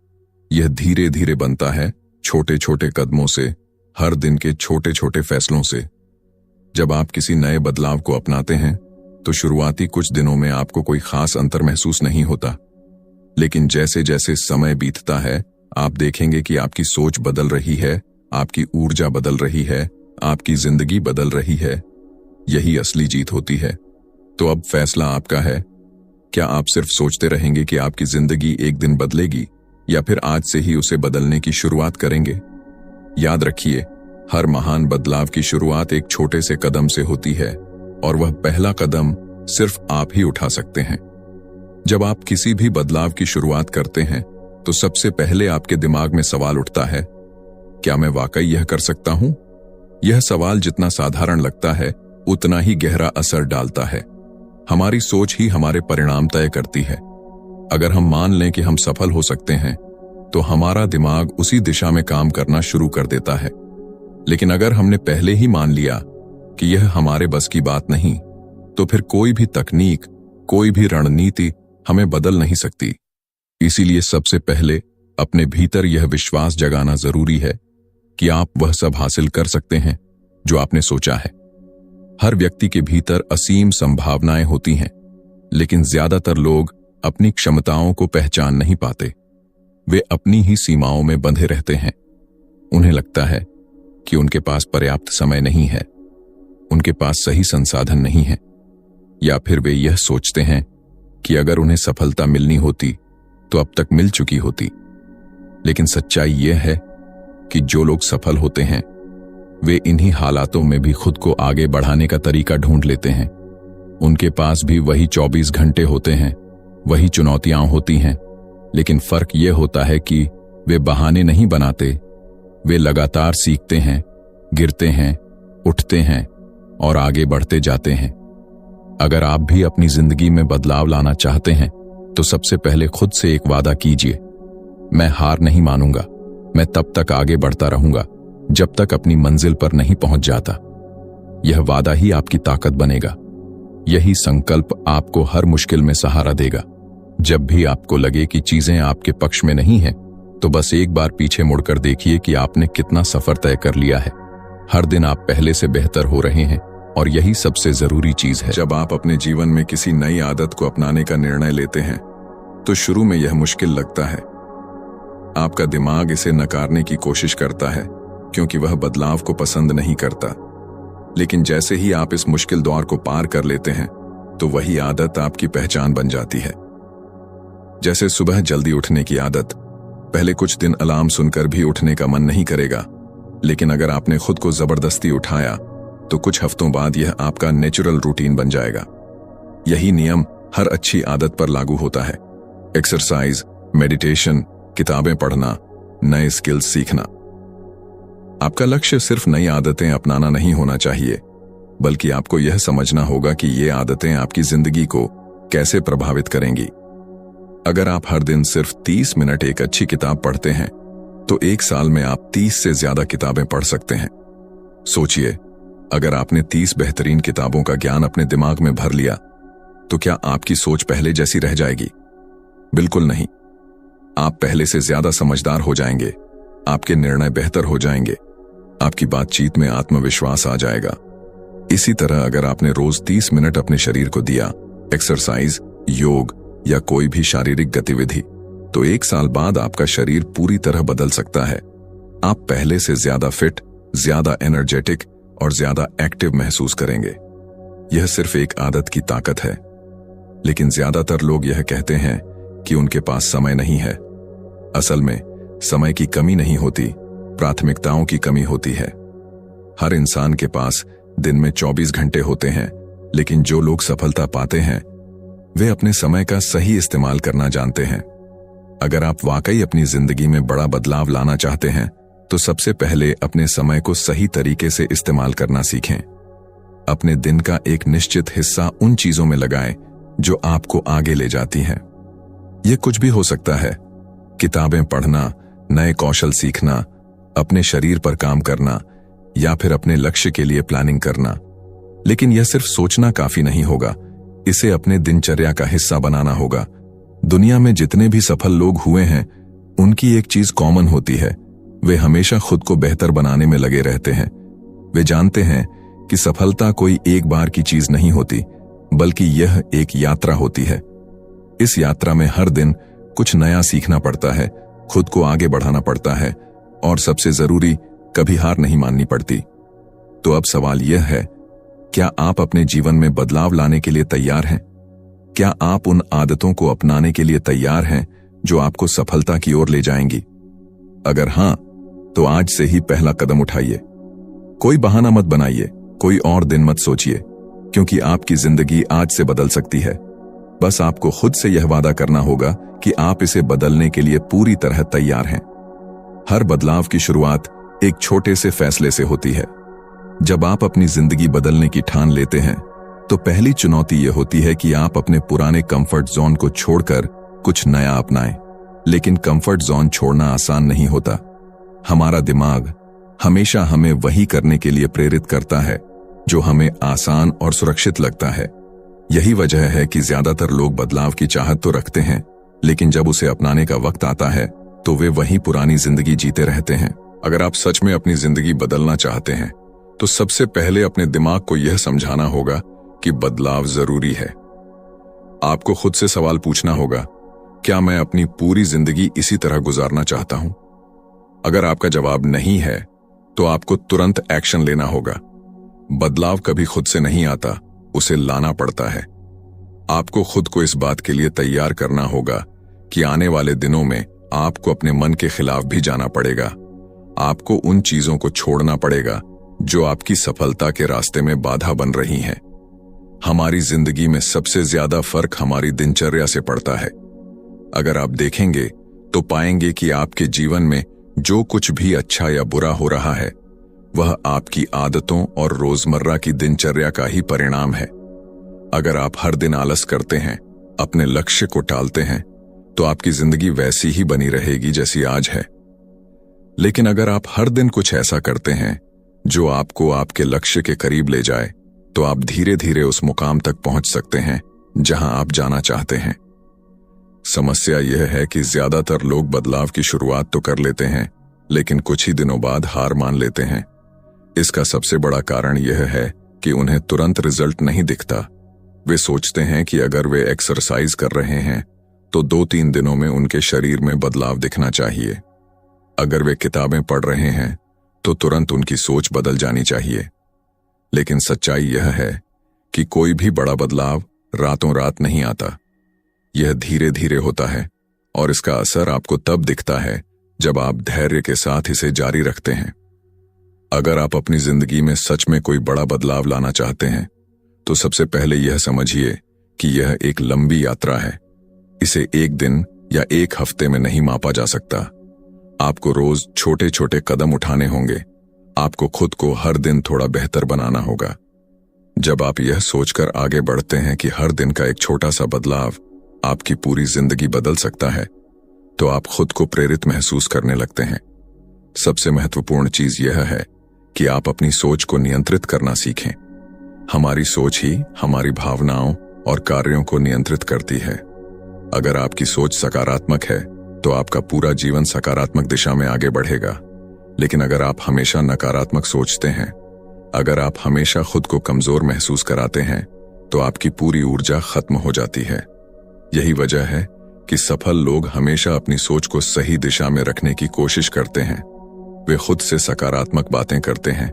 यह धीरे धीरे बनता है, छोटे छोटे कदमों से, हर दिन के छोटे छोटे फैसलों से। जब आप किसी नए बदलाव को अपनाते हैं तो शुरुआती कुछ दिनों में आपको कोई खास अंतर महसूस नहीं होता। लेकिन जैसे जैसे समय बीतता है, आप देखेंगे कि आपकी सोच बदल रही है, आपकी ऊर्जा बदल रही है, आपकी जिंदगी बदल रही है। यही असली जीत होती है। तो अब फैसला आपका है। क्या आप सिर्फ सोचते रहेंगे कि आपकी जिंदगी एक दिन बदलेगी, या फिर आज से ही उसे बदलने की शुरुआत करेंगे? याद रखिए, हर महान बदलाव की शुरुआत एक छोटे से कदम से होती है, और वह पहला कदम सिर्फ आप ही उठा सकते हैं। जब आप किसी भी बदलाव की शुरुआत करते हैं तो सबसे पहले आपके दिमाग में सवाल उठता है, क्या मैं वाकई यह कर सकता हूं? यह सवाल जितना साधारण लगता है उतना ही गहरा असर डालता है। हमारी सोच ही हमारे परिणाम तय करती है। अगर हम मान लें कि हम सफल हो सकते हैं तो हमारा दिमाग उसी दिशा में काम करना शुरू कर देता है। लेकिन अगर हमने पहले ही मान लिया कि यह हमारे बस की बात नहीं, तो फिर कोई भी तकनीक, कोई भी रणनीति हमें बदल नहीं सकती। इसीलिए सबसे पहले अपने भीतर यह विश्वास जगाना जरूरी है कि आप वह सब हासिल कर सकते हैं जो आपने सोचा है। हर व्यक्ति के भीतर असीम संभावनाएं होती हैं, लेकिन ज्यादातर लोग अपनी क्षमताओं को पहचान नहीं पाते। वे अपनी ही सीमाओं में बंधे रहते हैं। उन्हें लगता है कि उनके पास पर्याप्त समय नहीं है, उनके पास सही संसाधन नहीं है, या फिर वे यह सोचते हैं कि अगर उन्हें सफलता मिलनी होती तो अब तक मिल चुकी होती। लेकिन सच्चाई यह है कि जो लोग सफल होते हैं वे इन्हीं हालातों में भी खुद को आगे बढ़ाने का तरीका ढूंढ लेते हैं। उनके पास भी वही 24 घंटे होते हैं, वही चुनौतियां होती हैं, लेकिन फर्क यह होता है कि वे बहाने नहीं बनाते। वे लगातार सीखते हैं, गिरते हैं, उठते हैं और आगे बढ़ते जाते हैं। अगर आप भी अपनी जिंदगी में बदलाव लाना चाहते हैं तो सबसे पहले खुद से एक वादा कीजिए, मैं हार नहीं मानूंगा। मैं तब तक आगे बढ़ता रहूंगा जब तक अपनी मंजिल पर नहीं पहुंच जाता। यह वादा ही आपकी ताकत बनेगा। यही संकल्प आपको हर मुश्किल में सहारा देगा। जब भी आपको लगे कि चीजें आपके पक्ष में नहीं हैं, तो बस एक बार पीछे मुड़कर देखिए कि आपने कितना सफर तय कर लिया है। हर दिन आप पहले से बेहतर हो रहे हैं, और यही सबसे जरूरी चीज है। जब आप अपने जीवन में किसी नई आदत को अपनाने का निर्णय लेते हैं तो शुरू में यह मुश्किल लगता है। आपका दिमाग इसे नकारने की कोशिश करता है क्योंकि वह बदलाव को पसंद नहीं करता। लेकिन जैसे ही आप इस मुश्किल दौर को पार कर लेते हैं तो वही आदत आपकी पहचान बन जाती है। जैसे सुबह जल्दी उठने की आदत। पहले कुछ दिन अलार्म सुनकर भी उठने का मन नहीं करेगा, लेकिन अगर आपने खुद को जबरदस्ती उठाया तो कुछ हफ्तों बाद यह आपका नेचुरल रूटीन बन जाएगा। यही नियम हर अच्छी आदत पर लागू होता है। एक्सरसाइज, मेडिटेशन, किताबें पढ़ना, नए स्किल्स सीखना। आपका लक्ष्य सिर्फ नई आदतें अपनाना नहीं होना चाहिए, बल्कि आपको यह समझना होगा कि ये आदतें आपकी जिंदगी को कैसे प्रभावित करेंगी। अगर आप हर दिन सिर्फ 30 मिनट एक अच्छी किताब पढ़ते हैं तो एक साल में आप 30 से ज्यादा किताबें पढ़ सकते हैं। सोचिए, अगर आपने 30 बेहतरीन किताबों का ज्ञान अपने दिमाग में भर लिया तो क्या आपकी सोच पहले जैसी रह जाएगी? बिल्कुल नहीं। आप पहले से ज्यादा समझदार हो जाएंगे, आपके निर्णय बेहतर हो जाएंगे, आपकी बातचीत में आत्मविश्वास आ जाएगा। इसी तरह अगर आपने रोज 30 मिनट अपने शरीर को दिया, एक्सरसाइज, योग या कोई भी शारीरिक गतिविधि, तो एक साल बाद आपका शरीर पूरी तरह बदल सकता है। आप पहले से ज्यादा फिट, ज्यादा एनर्जेटिक और ज्यादा एक्टिव महसूस करेंगे। यह सिर्फ एक आदत की ताकत है, लेकिन ज्यादातर लोग यह कहते हैं कि उनके पास समय नहीं है। असल में समय की कमी नहीं होती, प्राथमिकताओं की कमी होती है। हर इंसान के पास दिन में 24 घंटे होते हैं, लेकिन जो लोग सफलता पाते हैं वे अपने समय का सही इस्तेमाल करना जानते हैं। अगर आप वाकई अपनी जिंदगी में बड़ा बदलाव लाना चाहते हैं तो सबसे पहले अपने समय को सही तरीके से इस्तेमाल करना सीखें। अपने दिन का एक निश्चित हिस्सा उन चीजों में लगाएं जो आपको आगे ले जाती हैं। यह कुछ भी हो सकता है, किताबें पढ़ना, नए कौशल सीखना, अपने शरीर पर काम करना या फिर अपने लक्ष्य के लिए प्लानिंग करना। लेकिन यह सिर्फ सोचना काफी नहीं होगा, इसे अपने दिनचर्या का हिस्सा बनाना होगा। दुनिया में जितने भी सफल लोग हुए हैं उनकी एक चीज कॉमन होती है, वे हमेशा खुद को बेहतर बनाने में लगे रहते हैं। वे जानते हैं कि सफलता कोई एक बार की चीज नहीं होती, बल्कि यह एक यात्रा होती है। इस यात्रा में हर दिन कुछ नया सीखना पड़ता है, खुद को आगे बढ़ाना पड़ता है और सबसे जरूरी, कभी हार नहीं माननी पड़ती। तो अब सवाल यह है, क्या आप अपने जीवन में बदलाव लाने के लिए तैयार हैं? क्या आप उन आदतों को अपनाने के लिए तैयार हैं जो आपको सफलता की ओर ले जाएंगी? अगर हां, तो आज से ही पहला कदम उठाइए। कोई बहाना मत बनाइए, कोई और दिन मत सोचिए, क्योंकि आपकी जिंदगी आज से बदल सकती है। बस आपको खुद से यह वादा करना होगा कि आप इसे बदलने के लिए पूरी तरह तैयार हैं। हर बदलाव की शुरुआत एक छोटे से फैसले से होती है। जब आप अपनी जिंदगी बदलने की ठान लेते हैं तो पहली चुनौती यह होती है कि आप अपने पुराने कंफर्ट जोन को छोड़कर कुछ नया अपनाएं। लेकिन कंफर्ट जोन छोड़ना आसान नहीं होता। हमारा दिमाग हमेशा हमें वही करने के लिए प्रेरित करता है जो हमें आसान और सुरक्षित लगता है। यही वजह है कि ज्यादातर लोग बदलाव की चाहत तो रखते हैं, लेकिन जब उसे अपनाने का वक्त आता है तो वे वही पुरानी जिंदगी जीते रहते हैं। अगर आप सच में अपनी जिंदगी बदलना चाहते हैं तो सबसे पहले अपने दिमाग को यह समझाना होगा कि बदलाव जरूरी है। आपको खुद से सवाल पूछना होगा, क्या मैं अपनी पूरी जिंदगी इसी तरह गुजारना चाहता हूं? अगर आपका जवाब नहीं है तो आपको तुरंत एक्शन लेना होगा। बदलाव कभी खुद से नहीं आता, उसे लाना पड़ता है। आपको खुद को इस बात के लिए तैयार करना होगा कि आने वाले दिनों में आपको अपने मन के खिलाफ भी जाना पड़ेगा। आपको उन चीजों को छोड़ना पड़ेगा जो आपकी सफलता के रास्ते में बाधा बन रही हैं। हमारी जिंदगी में सबसे ज्यादा फर्क हमारी दिनचर्या से पड़ता है। अगर आप देखेंगे तो पाएंगे कि आपके जीवन में जो कुछ भी अच्छा या बुरा हो रहा है वह आपकी आदतों और रोजमर्रा की दिनचर्या का ही परिणाम है। अगर आप हर दिन आलस करते हैं, अपने लक्ष्य को टालते हैं, तो आपकी जिंदगी वैसी ही बनी रहेगी जैसी आज है। लेकिन अगर आप हर दिन कुछ ऐसा करते हैं जो आपको आपके लक्ष्य के करीब ले जाए, तो आप धीरे धीरे उस मुकाम तक पहुंच सकते हैं जहां आप जाना चाहते हैं। समस्या यह है कि ज्यादातर लोग बदलाव की शुरुआत तो कर लेते हैं, लेकिन कुछ ही दिनों बाद हार मान लेते हैं। इसका सबसे बड़ा कारण यह है कि उन्हें तुरंत रिजल्ट नहीं दिखता। वे सोचते हैं कि अगर वे एक्सरसाइज कर रहे हैं तो 2-3 दिनों में उनके शरीर में बदलाव दिखना चाहिए। अगर वे किताबें पढ़ रहे हैं तो तुरंत उनकी सोच बदल जानी चाहिए। लेकिन सच्चाई यह है कि कोई भी बड़ा बदलाव रातों रात नहीं आता। यह धीरे धीरे होता है और इसका असर आपको तब दिखता है जब आप धैर्य के साथ इसे जारी रखते हैं। अगर आप अपनी जिंदगी में सच में कोई बड़ा बदलाव लाना चाहते हैं तो सबसे पहले यह समझिए कि यह एक लंबी यात्रा है। इसे एक दिन या एक हफ्ते में नहीं मापा जा सकता। आपको रोज छोटे छोटे कदम उठाने होंगे। आपको खुद को हर दिन थोड़ा बेहतर बनाना होगा। जब आप यह सोचकर आगे बढ़ते हैं कि हर दिन का एक छोटा सा बदलाव आपकी पूरी जिंदगी बदल सकता है, तो आप खुद को प्रेरित महसूस करने लगते हैं। सबसे महत्वपूर्ण चीज यह है कि आप अपनी सोच को नियंत्रित करना सीखें। हमारी सोच ही हमारी भावनाओं और कार्यों को नियंत्रित करती है। अगर आपकी सोच सकारात्मक है तो आपका पूरा जीवन सकारात्मक दिशा में आगे बढ़ेगा। लेकिन अगर आप हमेशा नकारात्मक सोचते हैं, अगर आप हमेशा खुद को कमजोर महसूस कराते हैं, तो आपकी पूरी ऊर्जा खत्म हो जाती है। यही वजह है कि सफल लोग हमेशा अपनी सोच को सही दिशा में रखने की कोशिश करते हैं। वे खुद से सकारात्मक बातें करते हैं,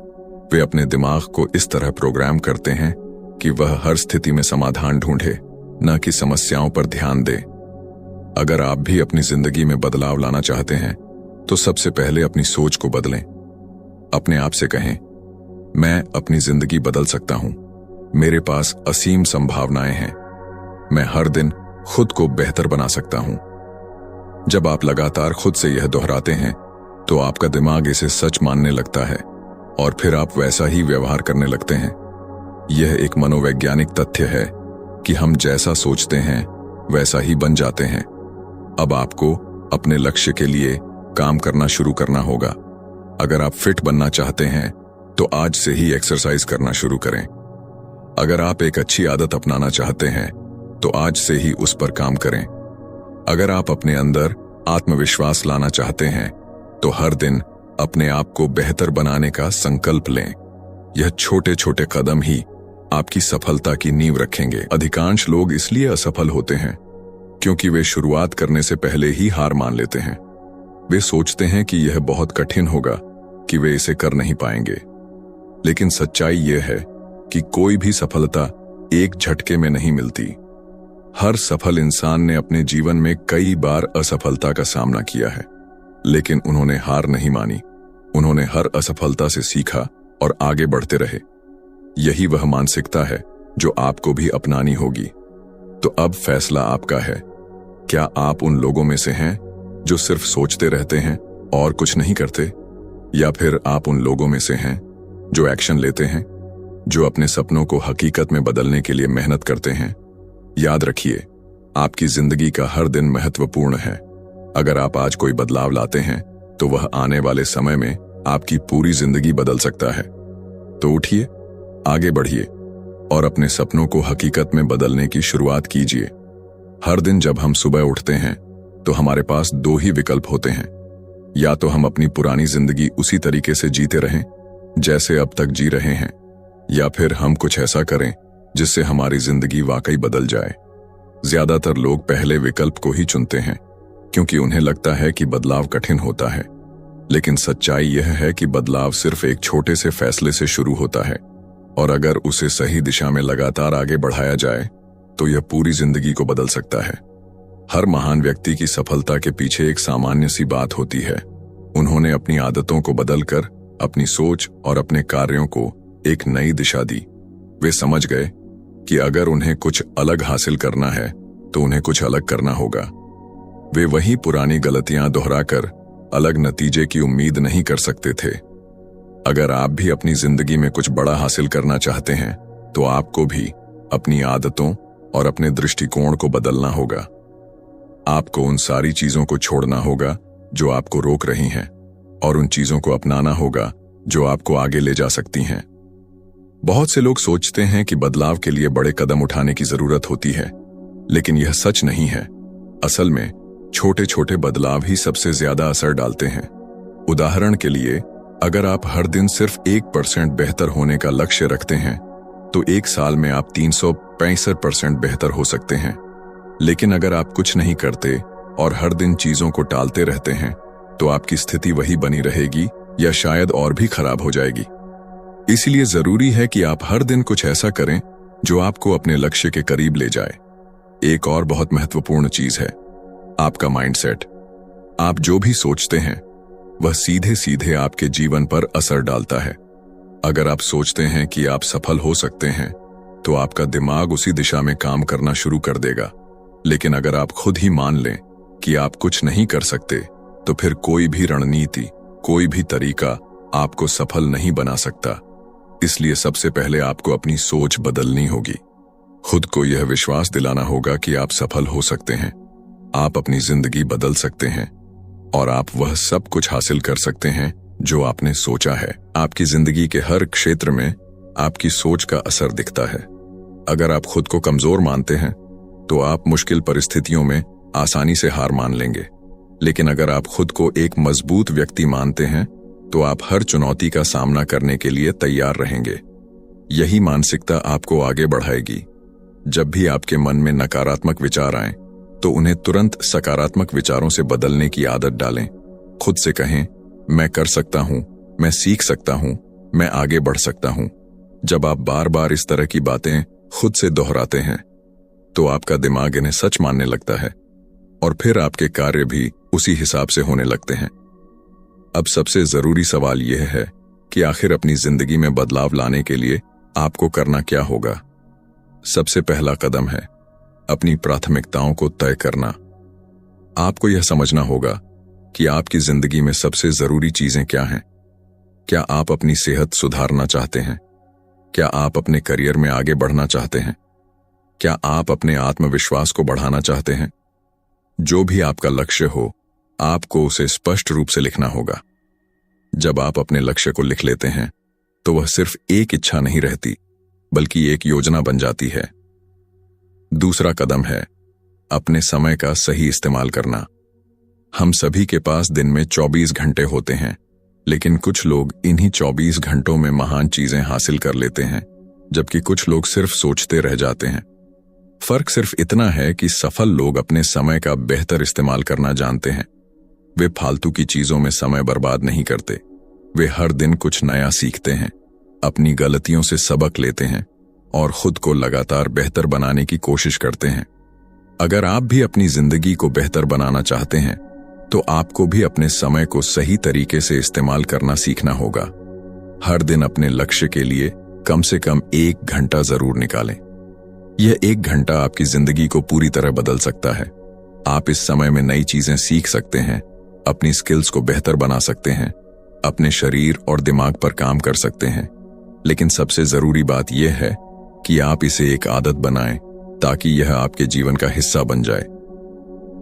वे अपने दिमाग को इस तरह प्रोग्राम करते हैं कि वह हर स्थिति में समाधान ढूंढे, न कि समस्याओं पर ध्यान दे। अगर आप भी अपनी जिंदगी में बदलाव लाना चाहते हैं तो सबसे पहले अपनी सोच को बदलें। अपने आप से कहें, मैं अपनी जिंदगी बदल सकता हूं, मेरे पास असीम संभावनाएं हैं, मैं हर दिन खुद को बेहतर बना सकता हूं। जब आप लगातार खुद से यह दोहराते हैं तो आपका दिमाग इसे सच मानने लगता है और फिर आप वैसा ही व्यवहार करने लगते हैं। यह एक मनोवैज्ञानिक तथ्य है कि हम जैसा सोचते हैं वैसा ही बन जाते हैं। अब आपको अपने लक्ष्य के लिए काम करना शुरू करना होगा। अगर आप फिट बनना चाहते हैं तो आज से ही एक्सरसाइज करना शुरू करें। अगर आप एक अच्छी आदत अपनाना चाहते हैं तो आज से ही उस पर काम करें। अगर आप अपने अंदर आत्मविश्वास लाना चाहते हैं तो हर दिन अपने आप को बेहतर बनाने का संकल्प लें। यह छोटे छोटे कदम ही आपकी सफलता की नींव रखेंगे। अधिकांश लोग इसलिए असफल होते हैं क्योंकि वे शुरुआत करने से पहले ही हार मान लेते हैं। वे सोचते हैं कि यह बहुत कठिन होगा, कि वे इसे कर नहीं पाएंगे। लेकिन सच्चाई यह है कि कोई भी सफलता एक झटके में नहीं मिलती। हर सफल इंसान ने अपने जीवन में कई बार असफलता का सामना किया है, लेकिन उन्होंने हार नहीं मानी। उन्होंने हर असफलता से सीखा और आगे बढ़ते रहे। यही वह मानसिकता है जो आपको भी अपनानी होगी। तो अब फैसला आपका है। क्या आप उन लोगों में से हैं जो सिर्फ सोचते रहते हैं और कुछ नहीं करते, या फिर आप उन लोगों में से हैं जो एक्शन लेते हैं, जो अपने सपनों को हकीकत में बदलने के लिए मेहनत करते हैं? याद रखिए, आपकी जिंदगी का हर दिन महत्वपूर्ण है। अगर आप आज कोई बदलाव लाते हैं तो वह आने वाले समय में आपकी पूरी जिंदगी बदल सकता है। तो उठिए, आगे बढ़िए और अपने सपनों को हकीकत में बदलने की शुरुआत कीजिए। हर दिन जब हम सुबह उठते हैं तो हमारे पास दो ही विकल्प होते हैं। या तो हम अपनी पुरानी जिंदगी उसी तरीके से जीते रहें जैसे अब तक जी रहे हैं, या फिर हम कुछ ऐसा करें जिससे हमारी जिंदगी वाकई बदल जाए। ज्यादातर लोग पहले विकल्प को ही चुनते हैं क्योंकि उन्हें लगता है कि बदलाव कठिन होता है। लेकिन सच्चाई यह है कि बदलाव सिर्फ एक छोटे से फैसले से शुरू होता है, और अगर उसे सही दिशा में लगातार आगे बढ़ाया जाए तो यह पूरी जिंदगी को बदल सकता है। हर महान व्यक्ति की सफलता के पीछे एक सामान्य सी बात होती है। उन्होंने अपनी आदतों को बदलकर अपनी सोच और अपने कार्यों को एक नई दिशा दी। वे समझ गए कि अगर उन्हें कुछ अलग हासिल करना है तो उन्हें कुछ अलग करना होगा। वे वही पुरानी गलतियां दोहराकर अलग नतीजे की उम्मीद नहीं कर सकते थे। अगर आप भी अपनी जिंदगी में कुछ बड़ा हासिल करना चाहते हैं तो आपको भी अपनी आदतों और अपने दृष्टिकोण को बदलना होगा। आपको उन सारी चीजों को छोड़ना होगा जो आपको रोक रही हैं, और उन चीजों को अपनाना होगा जो आपको आगे ले जा सकती हैं। बहुत से लोग सोचते हैं कि बदलाव के लिए बड़े कदम उठाने की जरूरत होती है, लेकिन यह सच नहीं है। असल में छोटे छोटे बदलाव ही सबसे ज्यादा असर डालते हैं। उदाहरण के लिए, अगर आप हर दिन सिर्फ 1% बेहतर होने का लक्ष्य रखते हैं तो एक साल में आप 365% बेहतर हो सकते हैं। लेकिन अगर आप कुछ नहीं करते और हर दिन चीजों को टालते रहते हैं तो आपकी स्थिति वही बनी रहेगी या शायद और भी खराब हो जाएगी। इसलिए जरूरी है कि आप हर दिन कुछ ऐसा करें जो आपको अपने लक्ष्य के करीब ले जाए। एक और बहुत महत्वपूर्ण चीज है आपका माइंडसेट। आप जो भी सोचते हैं वह सीधे सीधे आपके जीवन पर असर डालता है। अगर आप सोचते हैं कि आप सफल हो सकते हैं तो आपका दिमाग उसी दिशा में काम करना शुरू कर देगा। लेकिन अगर आप खुद ही मान लें कि आप कुछ नहीं कर सकते तो फिर कोई भी रणनीति, कोई भी तरीका आपको सफल नहीं बना सकता। इसलिए सबसे पहले आपको अपनी सोच बदलनी होगी। खुद को यह विश्वास दिलाना होगा कि आप सफल हो सकते हैं, आप अपनी जिंदगी बदल सकते हैं और आप वह सब कुछ हासिल कर सकते हैं जो आपने सोचा है। आपकी जिंदगी के हर क्षेत्र में आपकी सोच का असर दिखता है। अगर आप खुद को कमजोर मानते हैं तो आप मुश्किल परिस्थितियों में आसानी से हार मान लेंगे। लेकिन अगर आप खुद को एक मजबूत व्यक्ति मानते हैं तो आप हर चुनौती का सामना करने के लिए तैयार रहेंगे। यही मानसिकता आपको आगे बढ़ाएगी। जब भी आपके मन में नकारात्मक विचार आएं, तो उन्हें तुरंत सकारात्मक विचारों से बदलने की आदत डालें। खुद से कहें, मैं कर सकता हूं, मैं सीख सकता हूं, मैं आगे बढ़ सकता हूं। जब आप बार बार इस तरह की बातें खुद से दोहराते हैं तो आपका दिमाग इन्हें सच मानने लगता है और फिर आपके कार्य भी उसी हिसाब से होने लगते हैं। अब सबसे जरूरी सवाल यह है कि आखिर अपनी जिंदगी में बदलाव लाने के लिए आपको करना क्या होगा। सबसे पहला कदम है अपनी प्राथमिकताओं को तय करना। आपको यह समझना होगा कि आपकी जिंदगी में सबसे जरूरी चीजें क्या हैं। क्या आप अपनी सेहत सुधारना चाहते हैं? क्या आप अपने करियर में आगे बढ़ना चाहते हैं? क्या आप अपने आत्मविश्वास को बढ़ाना चाहते हैं? जो भी आपका लक्ष्य हो, आपको उसे स्पष्ट रूप से लिखना होगा। जब आप अपने लक्ष्य को लिख लेते हैं तो वह सिर्फ एक इच्छा नहीं रहती, बल्कि एक योजना बन जाती है। दूसरा कदम है अपने समय का सही इस्तेमाल करना। हम सभी के पास दिन में 24 घंटे होते हैं, लेकिन कुछ लोग इन्हीं 24 घंटों में महान चीजें हासिल कर लेते हैं, जबकि कुछ लोग सिर्फ सोचते रह जाते हैं। फर्क सिर्फ इतना है कि सफल लोग अपने समय का बेहतर इस्तेमाल करना जानते हैं। वे फालतू की चीजों में समय बर्बाद नहीं करते। वे हर दिन कुछ नया सीखते हैं, अपनी गलतियों से सबक लेते हैं और खुद को लगातार बेहतर बनाने की कोशिश करते हैं। अगर आप भी अपनी जिंदगी को बेहतर बनाना चाहते हैं तो आपको भी अपने समय को सही तरीके से इस्तेमाल करना सीखना होगा। हर दिन अपने लक्ष्य के लिए कम से कम 1 घंटा जरूर निकालें। यह 1 घंटा आपकी जिंदगी को पूरी तरह बदल सकता है। आप इस समय में नई चीजें सीख सकते हैं, अपनी स्किल्स को बेहतर बना सकते हैं, अपने शरीर और दिमाग पर काम कर सकते हैं। लेकिन सबसे जरूरी बात यह है कि आप इसे एक आदत बनाएं ताकि यह आपके जीवन का हिस्सा बन जाए।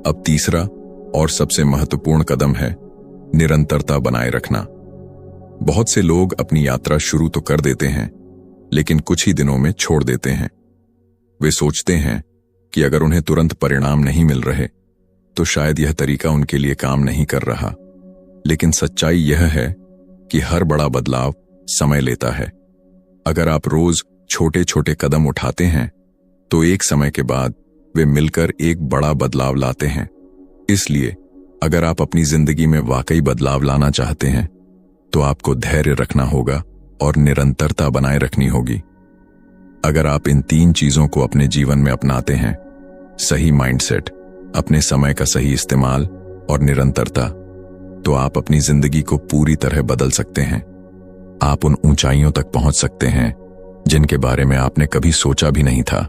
अब तीसरा और सबसे महत्वपूर्ण कदम है निरंतरता बनाए रखना। बहुत से लोग अपनी यात्रा शुरू तो कर देते हैं, लेकिन कुछ ही दिनों में छोड़ देते हैं। वे सोचते हैं कि अगर उन्हें तुरंत परिणाम नहीं मिल रहे तो शायद यह तरीका उनके लिए काम नहीं कर रहा। लेकिन सच्चाई यह है कि हर बड़ा बदलाव समय लेता है। अगर आप रोज छोटे छोटे कदम उठाते हैं तो एक समय के बाद वे मिलकर एक बड़ा बदलाव लाते हैं। इसलिए अगर आप अपनी जिंदगी में वाकई बदलाव लाना चाहते हैं तो आपको धैर्य रखना होगा और निरंतरता बनाए रखनी होगी। अगर आप इन 3 चीजों को अपने जीवन में अपनाते हैं, सही माइंडसेट, अपने समय का सही इस्तेमाल और निरंतरता, तो आप अपनी जिंदगी को पूरी तरह बदल सकते हैं। आप उन ऊंचाइयों तक पहुंच सकते हैं जिनके बारे में आपने कभी सोचा भी नहीं था।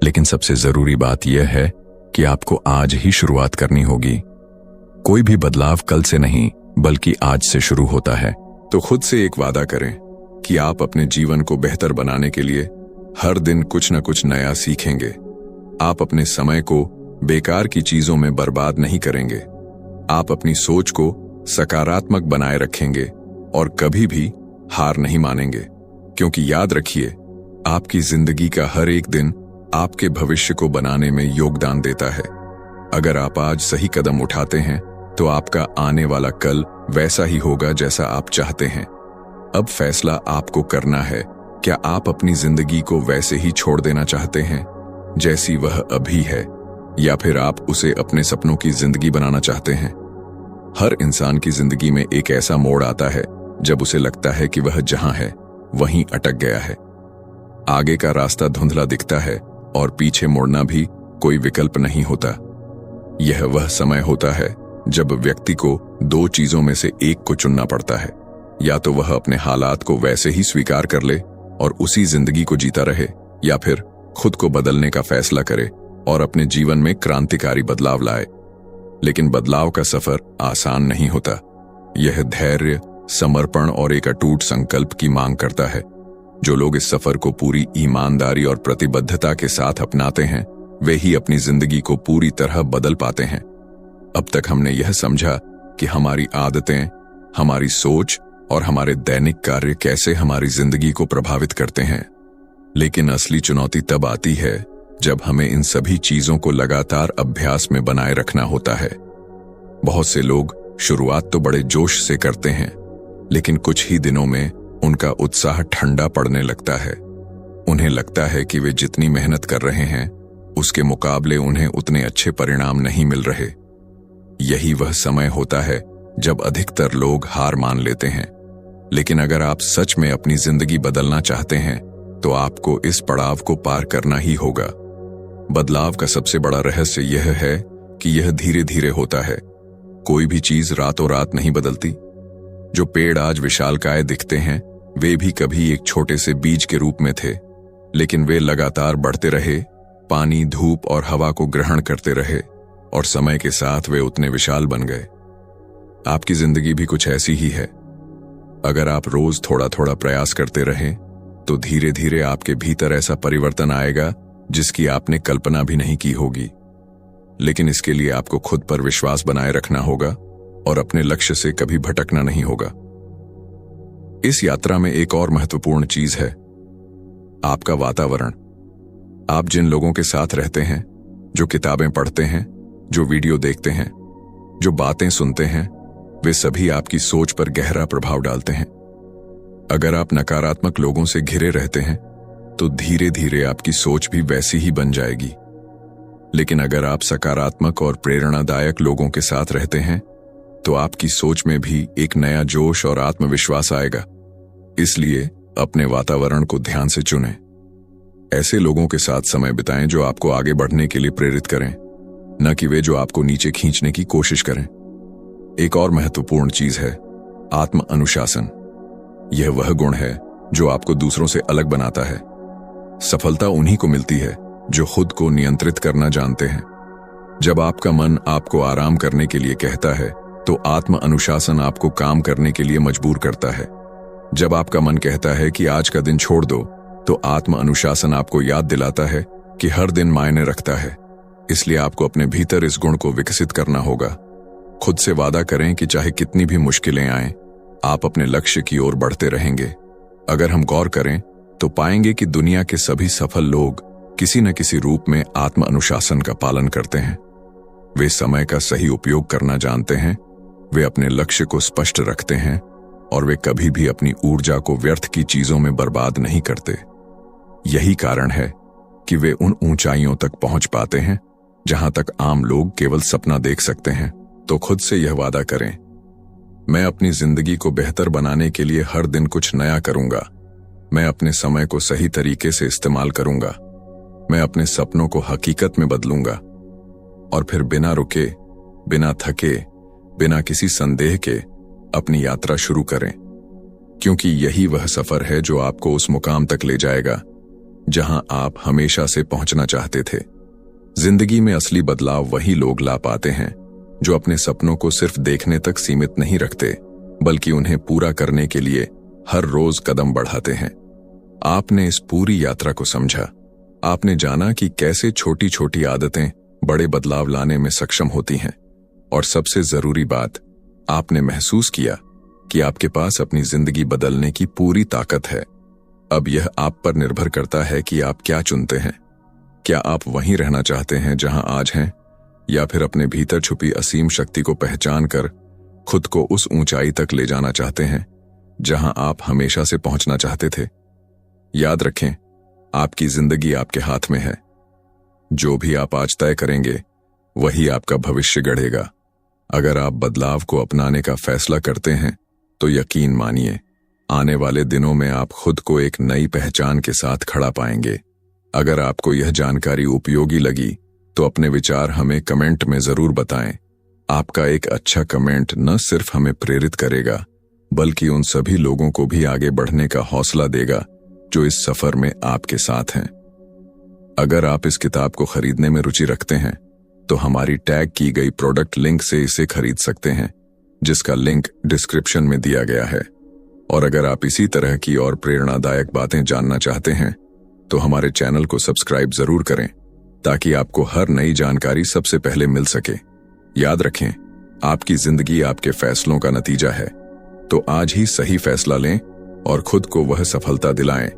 लेकिन सबसे जरूरी बात यह है कि आपको आज ही शुरुआत करनी होगी। कोई भी बदलाव कल से नहीं बल्कि आज से शुरू होता है। तो खुद से एक वादा करें कि आप अपने जीवन को बेहतर बनाने के लिए हर दिन कुछ न कुछ नया सीखेंगे। आप अपने समय को बेकार की चीजों में बर्बाद नहीं करेंगे। आप अपनी सोच को सकारात्मक बनाए रखेंगे और कभी भी हार नहीं मानेंगे, क्योंकि याद रखिए, आपकी जिंदगी का हर एक दिन आपके भविष्य को बनाने में योगदान देता है। अगर आप आज सही कदम उठाते हैं तो आपका आने वाला कल वैसा ही होगा जैसा आप चाहते हैं। अब फैसला आपको करना है, क्या आप अपनी जिंदगी को वैसे ही छोड़ देना चाहते हैं जैसी वह अभी है, या फिर आप उसे अपने सपनों की जिंदगी बनाना चाहते हैं। हर इंसान की जिंदगी में एक ऐसा मोड़ आता है जब उसे लगता है कि वह जहां है वहीं अटक गया है। आगे का रास्ता धुंधला दिखता है और पीछे मुड़ना भी कोई विकल्प नहीं होता। यह वह समय होता है जब व्यक्ति को 2 चीजों में से एक को चुनना पड़ता है। या तो वह अपने हालात को वैसे ही स्वीकार कर ले और उसी जिंदगी को जीता रहे, या फिर खुद को बदलने का फैसला करे और अपने जीवन में क्रांतिकारी बदलाव लाए। लेकिन बदलाव का सफर आसान नहीं होता। यह धैर्य, समर्पण और एक अटूट संकल्प की मांग करता है। जो लोग इस सफर को पूरी ईमानदारी और प्रतिबद्धता के साथ अपनाते हैं, वे ही अपनी जिंदगी को पूरी तरह बदल पाते हैं। अब तक हमने यह समझा कि हमारी आदतें, हमारी सोच और हमारे दैनिक कार्य कैसे हमारी जिंदगी को प्रभावित करते हैं। लेकिन असली चुनौती तब आती है जब हमें इन सभी चीजों को लगातार अभ्यास में बनाए रखना होता है। बहुत से लोग शुरुआत तो बड़े जोश से करते हैं, लेकिन कुछ ही दिनों में उनका उत्साह ठंडा पड़ने लगता है। उन्हें लगता है कि वे जितनी मेहनत कर रहे हैं उसके मुकाबले उन्हें उतने अच्छे परिणाम नहीं मिल रहे। यही वह समय होता है जब अधिकतर लोग हार मान लेते हैं। लेकिन अगर आप सच में अपनी जिंदगी बदलना चाहते हैं तो आपको इस पड़ाव को पार करना ही होगा। बदलाव का सबसे बड़ा रहस्य यह है कि यह धीरे धीरे होता है। कोई भी चीज रातों रात नहीं बदलती। जो पेड़ आज विशालकाय दिखते हैं वे भी कभी एक छोटे से बीज के रूप में थे, लेकिन वे लगातार बढ़ते रहे, पानी, धूप और हवा को ग्रहण करते रहे और समय के साथ वे उतने विशाल बन गए। आपकी जिंदगी भी कुछ ऐसी ही है। अगर आप रोज थोड़ा थोड़ा प्रयास करते रहें तो धीरे धीरे आपके भीतर ऐसा परिवर्तन आएगा जिसकी आपने कल्पना भी नहीं की होगी। लेकिन इसके लिए आपको खुद पर विश्वास बनाए रखना होगा और अपने लक्ष्य से कभी भटकना नहीं होगा। इस यात्रा में एक और महत्वपूर्ण चीज है, आपका वातावरण। आप जिन लोगों के साथ रहते हैं, जो किताबें पढ़ते हैं, जो वीडियो देखते हैं, जो बातें सुनते हैं, वे सभी आपकी सोच पर गहरा प्रभाव डालते हैं। अगर आप नकारात्मक लोगों से घिरे रहते हैं तो धीरे धीरे आपकी सोच भी वैसी ही बन जाएगी। लेकिन अगर आप सकारात्मक और प्रेरणादायक लोगों के साथ रहते हैं तो आपकी सोच में भी एक नया जोश और आत्मविश्वास आएगा। इसलिए अपने वातावरण को ध्यान से चुनें। ऐसे लोगों के साथ समय बिताएं जो आपको आगे बढ़ने के लिए प्रेरित करें, न कि वे जो आपको नीचे खींचने की कोशिश करें। एक और महत्वपूर्ण चीज है आत्म अनुशासन। यह वह गुण है जो आपको दूसरों से अलग बनाता है। सफलता उन्हीं को मिलती है जो खुद को नियंत्रित करना जानते हैं। जब आपका मन आपको आराम करने के लिए कहता है तो आत्म अनुशासन आपको काम करने के लिए मजबूर करता है। जब आपका मन कहता है कि आज का दिन छोड़ दो तो आत्म अनुशासन आपको याद दिलाता है कि हर दिन मायने रखता है। इसलिए आपको अपने भीतर इस गुण को विकसित करना होगा। खुद से वादा करें कि चाहे कितनी भी मुश्किलें आएं, आप अपने लक्ष्य की ओर बढ़ते रहेंगे। अगर हम गौर करें तो पाएंगे कि दुनिया के सभी सफल लोग किसी न किसी रूप में आत्म अनुशासन का पालन करते हैं। वे समय का सही उपयोग करना जानते हैं, वे अपने लक्ष्य को स्पष्ट रखते हैं और वे कभी भी अपनी ऊर्जा को व्यर्थ की चीजों में बर्बाद नहीं करते। यही कारण है कि वे उन ऊंचाइयों तक पहुंच पाते हैं जहां तक आम लोग केवल सपना देख सकते हैं। तो खुद से यह वादा करें, मैं अपनी जिंदगी को बेहतर बनाने के लिए हर दिन कुछ नया करूंगा। मैं अपने समय को सही तरीके से इस्तेमाल करूंगा। मैं अपने सपनों को हकीकत में बदलूंगा। और फिर बिना रुके, बिना थके, बिना किसी संदेह के अपनी यात्रा शुरू करें, क्योंकि यही वह सफर है जो आपको उस मुकाम तक ले जाएगा जहां आप हमेशा से पहुंचना चाहते थे। जिंदगी में असली बदलाव वही लोग ला पाते हैं जो अपने सपनों को सिर्फ देखने तक सीमित नहीं रखते, बल्कि उन्हें पूरा करने के लिए हर रोज कदम बढ़ाते हैं। आपने इस पूरी यात्रा को समझा। आपने जाना कि कैसे छोटी छोटी आदतें बड़े बदलाव लाने में सक्षम होती हैं। और सबसे जरूरी बात, आपने महसूस किया कि आपके पास अपनी जिंदगी बदलने की पूरी ताकत है। अब यह आप पर निर्भर करता है कि आप क्या चुनते हैं। क्या आप वहीं रहना चाहते हैं जहां आज हैं, या फिर अपने भीतर छुपी असीम शक्ति को पहचान कर खुद को उस ऊंचाई तक ले जाना चाहते हैं जहां आप हमेशा से पहुंचना चाहते थे। याद रखें, आपकी जिंदगी आपके हाथ में है। जो भी आप आज तय करेंगे वही आपका भविष्य गढ़ेगा। अगर आप बदलाव को अपनाने का फैसला करते हैं तो यकीन मानिए, आने वाले दिनों में आप खुद को एक नई पहचान के साथ खड़ा पाएंगे। अगर आपको यह जानकारी उपयोगी लगी तो अपने विचार हमें कमेंट में जरूर बताएं। आपका एक अच्छा कमेंट न सिर्फ हमें प्रेरित करेगा, बल्कि उन सभी लोगों को भी आगे बढ़ने का हौसला देगा जो इस सफर में आपके साथ हैं। अगर आप इस किताब को खरीदने में रुचि रखते हैं तो हमारी टैग की गई प्रोडक्ट लिंक से इसे खरीद सकते हैं, जिसका लिंक डिस्क्रिप्शन में दिया गया है। और अगर आप इसी तरह की और प्रेरणादायक बातें जानना चाहते हैं तो हमारे चैनल को सब्सक्राइब जरूर करें, ताकि आपको हर नई जानकारी सबसे पहले मिल सके। याद रखें, आपकी जिंदगी आपके फैसलों का नतीजा है। तो आज ही सही फैसला लें और खुद को वह सफलता दिलाएं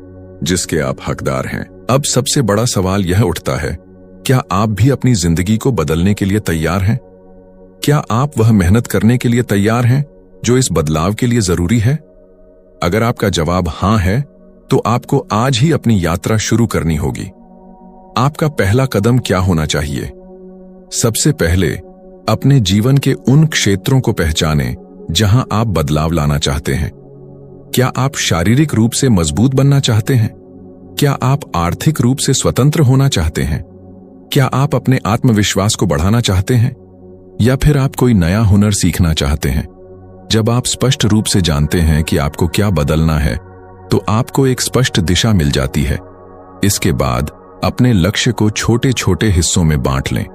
जिसके आप हकदार हैं। अब सबसे बड़ा सवाल यह उठता है, क्या आप भी अपनी जिंदगी को बदलने के लिए तैयार हैं? क्या आप वह मेहनत करने के लिए तैयार हैं जो इस बदलाव के लिए जरूरी है? अगर आपका जवाब हां है, तो आपको आज ही अपनी यात्रा शुरू करनी होगी। आपका पहला कदम क्या होना चाहिए? सबसे पहले अपने जीवन के उन क्षेत्रों को पहचानें जहां आप बदलाव लाना चाहते हैं। क्या आप शारीरिक रूप से मजबूत बनना चाहते हैं? क्या आप आर्थिक रूप से स्वतंत्र होना चाहते हैं? क्या आप अपने आत्मविश्वास को बढ़ाना चाहते हैं? या फिर आप कोई नया हुनर सीखना चाहते हैं? जब आप स्पष्ट रूप से जानते हैं कि आपको क्या बदलना है, तो आपको एक स्पष्ट दिशा मिल जाती है। इसके बाद अपने लक्ष्य को छोटे छोटे हिस्सों में बांट लें।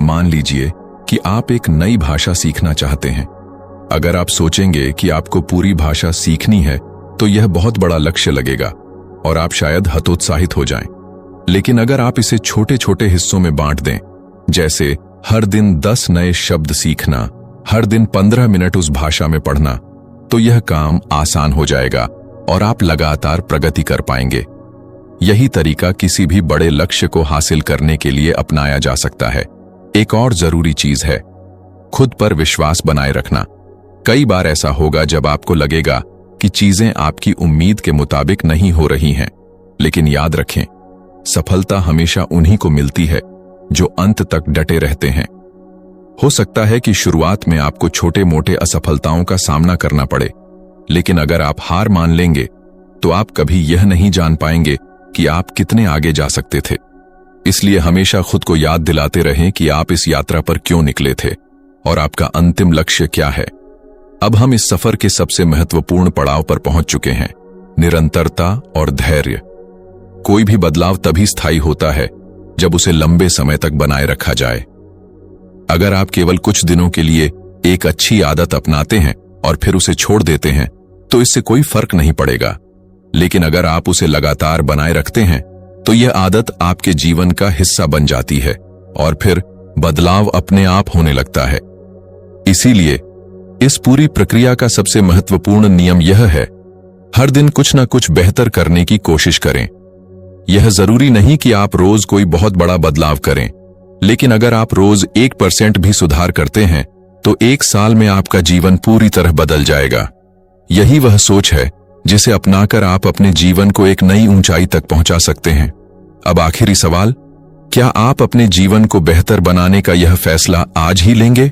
मान लीजिए कि आप एक नई भाषा सीखना चाहते हैं। अगर आप सोचेंगे कि आपको पूरी भाषा सीखनी है, तो यह बहुत बड़ा लक्ष्य लगेगा और आप शायद हतोत्साहित हो जाएं। लेकिन अगर आप इसे छोटे छोटे हिस्सों में बांट दें, जैसे हर दिन 10 नए शब्द सीखना, हर दिन 15 मिनट उस भाषा में पढ़ना, तो यह काम आसान हो जाएगा और आप लगातार प्रगति कर पाएंगे। यही तरीका किसी भी बड़े लक्ष्य को हासिल करने के लिए अपनाया जा सकता है। एक और जरूरी चीज है खुद पर विश्वास बनाए रखना। कई बार ऐसा होगा जब आपको लगेगा कि चीजें आपकी उम्मीद के मुताबिक नहीं हो रही हैं, लेकिन याद रखें, सफलता हमेशा उन्हीं को मिलती है जो अंत तक डटे रहते हैं। हो सकता है कि शुरुआत में आपको छोटे मोटे असफलताओं का सामना करना पड़े, लेकिन अगर आप हार मान लेंगे तो आप कभी यह नहीं जान पाएंगे कि आप कितने आगे जा सकते थे। इसलिए हमेशा खुद को याद दिलाते रहें कि आप इस यात्रा पर क्यों निकले थे और आपका अंतिम लक्ष्य क्या है। अब हम इस सफर के सबसे महत्वपूर्ण पड़ाव पर पहुंच चुके हैं, निरंतरता और धैर्य। कोई भी बदलाव तभी स्थायी होता है जब उसे लंबे समय तक बनाए रखा जाए। अगर आप केवल कुछ दिनों के लिए एक अच्छी आदत अपनाते हैं और फिर उसे छोड़ देते हैं, तो इससे कोई फर्क नहीं पड़ेगा। लेकिन अगर आप उसे लगातार बनाए रखते हैं, तो यह आदत आपके जीवन का हिस्सा बन जाती है और फिर बदलाव अपने आप होने लगता है। इसीलिए इस पूरी प्रक्रिया का सबसे महत्वपूर्ण नियम यह है, हर दिन कुछ ना कुछ बेहतर करने की कोशिश करें। यह जरूरी नहीं कि आप रोज कोई बहुत बड़ा बदलाव करें, लेकिन अगर आप रोज 1% भी सुधार करते हैं, तो 1 साल में आपका जीवन पूरी तरह बदल जाएगा। यही वह सोच है जिसे अपनाकर आप अपने जीवन को एक नई ऊंचाई तक पहुंचा सकते हैं। अब आखिरी सवाल, क्या आप अपने जीवन को बेहतर बनाने का यह फैसला आज ही लेंगे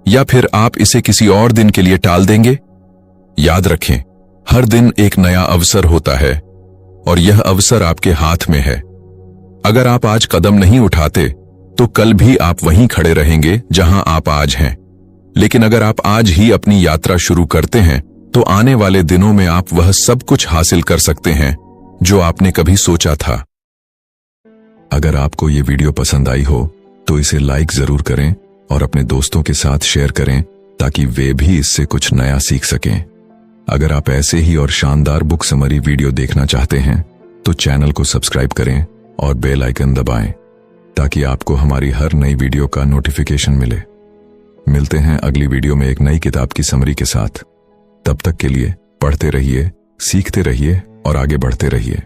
या फिर आप इसे किसी और दिन के लिए टाल देंगे? याद रखें, हर दिन एक नया अवसर होता है और यह अवसर आपके हाथ में है। अगर आप आज कदम नहीं उठाते, तो कल भी आप वहीं खड़े रहेंगे जहां आप आज हैं। लेकिन अगर आप आज ही अपनी यात्रा शुरू करते हैं, तो आने वाले दिनों में आप वह सब कुछ हासिल कर सकते हैं जो आपने कभी सोचा था। अगर आपको ये वीडियो पसंद आई हो, तो इसे लाइक जरूर करें और अपने दोस्तों के साथ शेयर करें, ताकि वे भी इससे कुछ नया सीख सकें। अगर आप ऐसे ही और शानदार बुक समरी वीडियो देखना चाहते हैं, तो चैनल को सब्सक्राइब करें और बेल आइकन दबाएं, ताकि आपको हमारी हर नई वीडियो का नोटिफिकेशन मिले। मिलते हैं अगली वीडियो में एक नई किताब की समरी के साथ। तब तक के लिए पढ़ते रहिए, सीखते रहिए और आगे बढ़ते रहिए।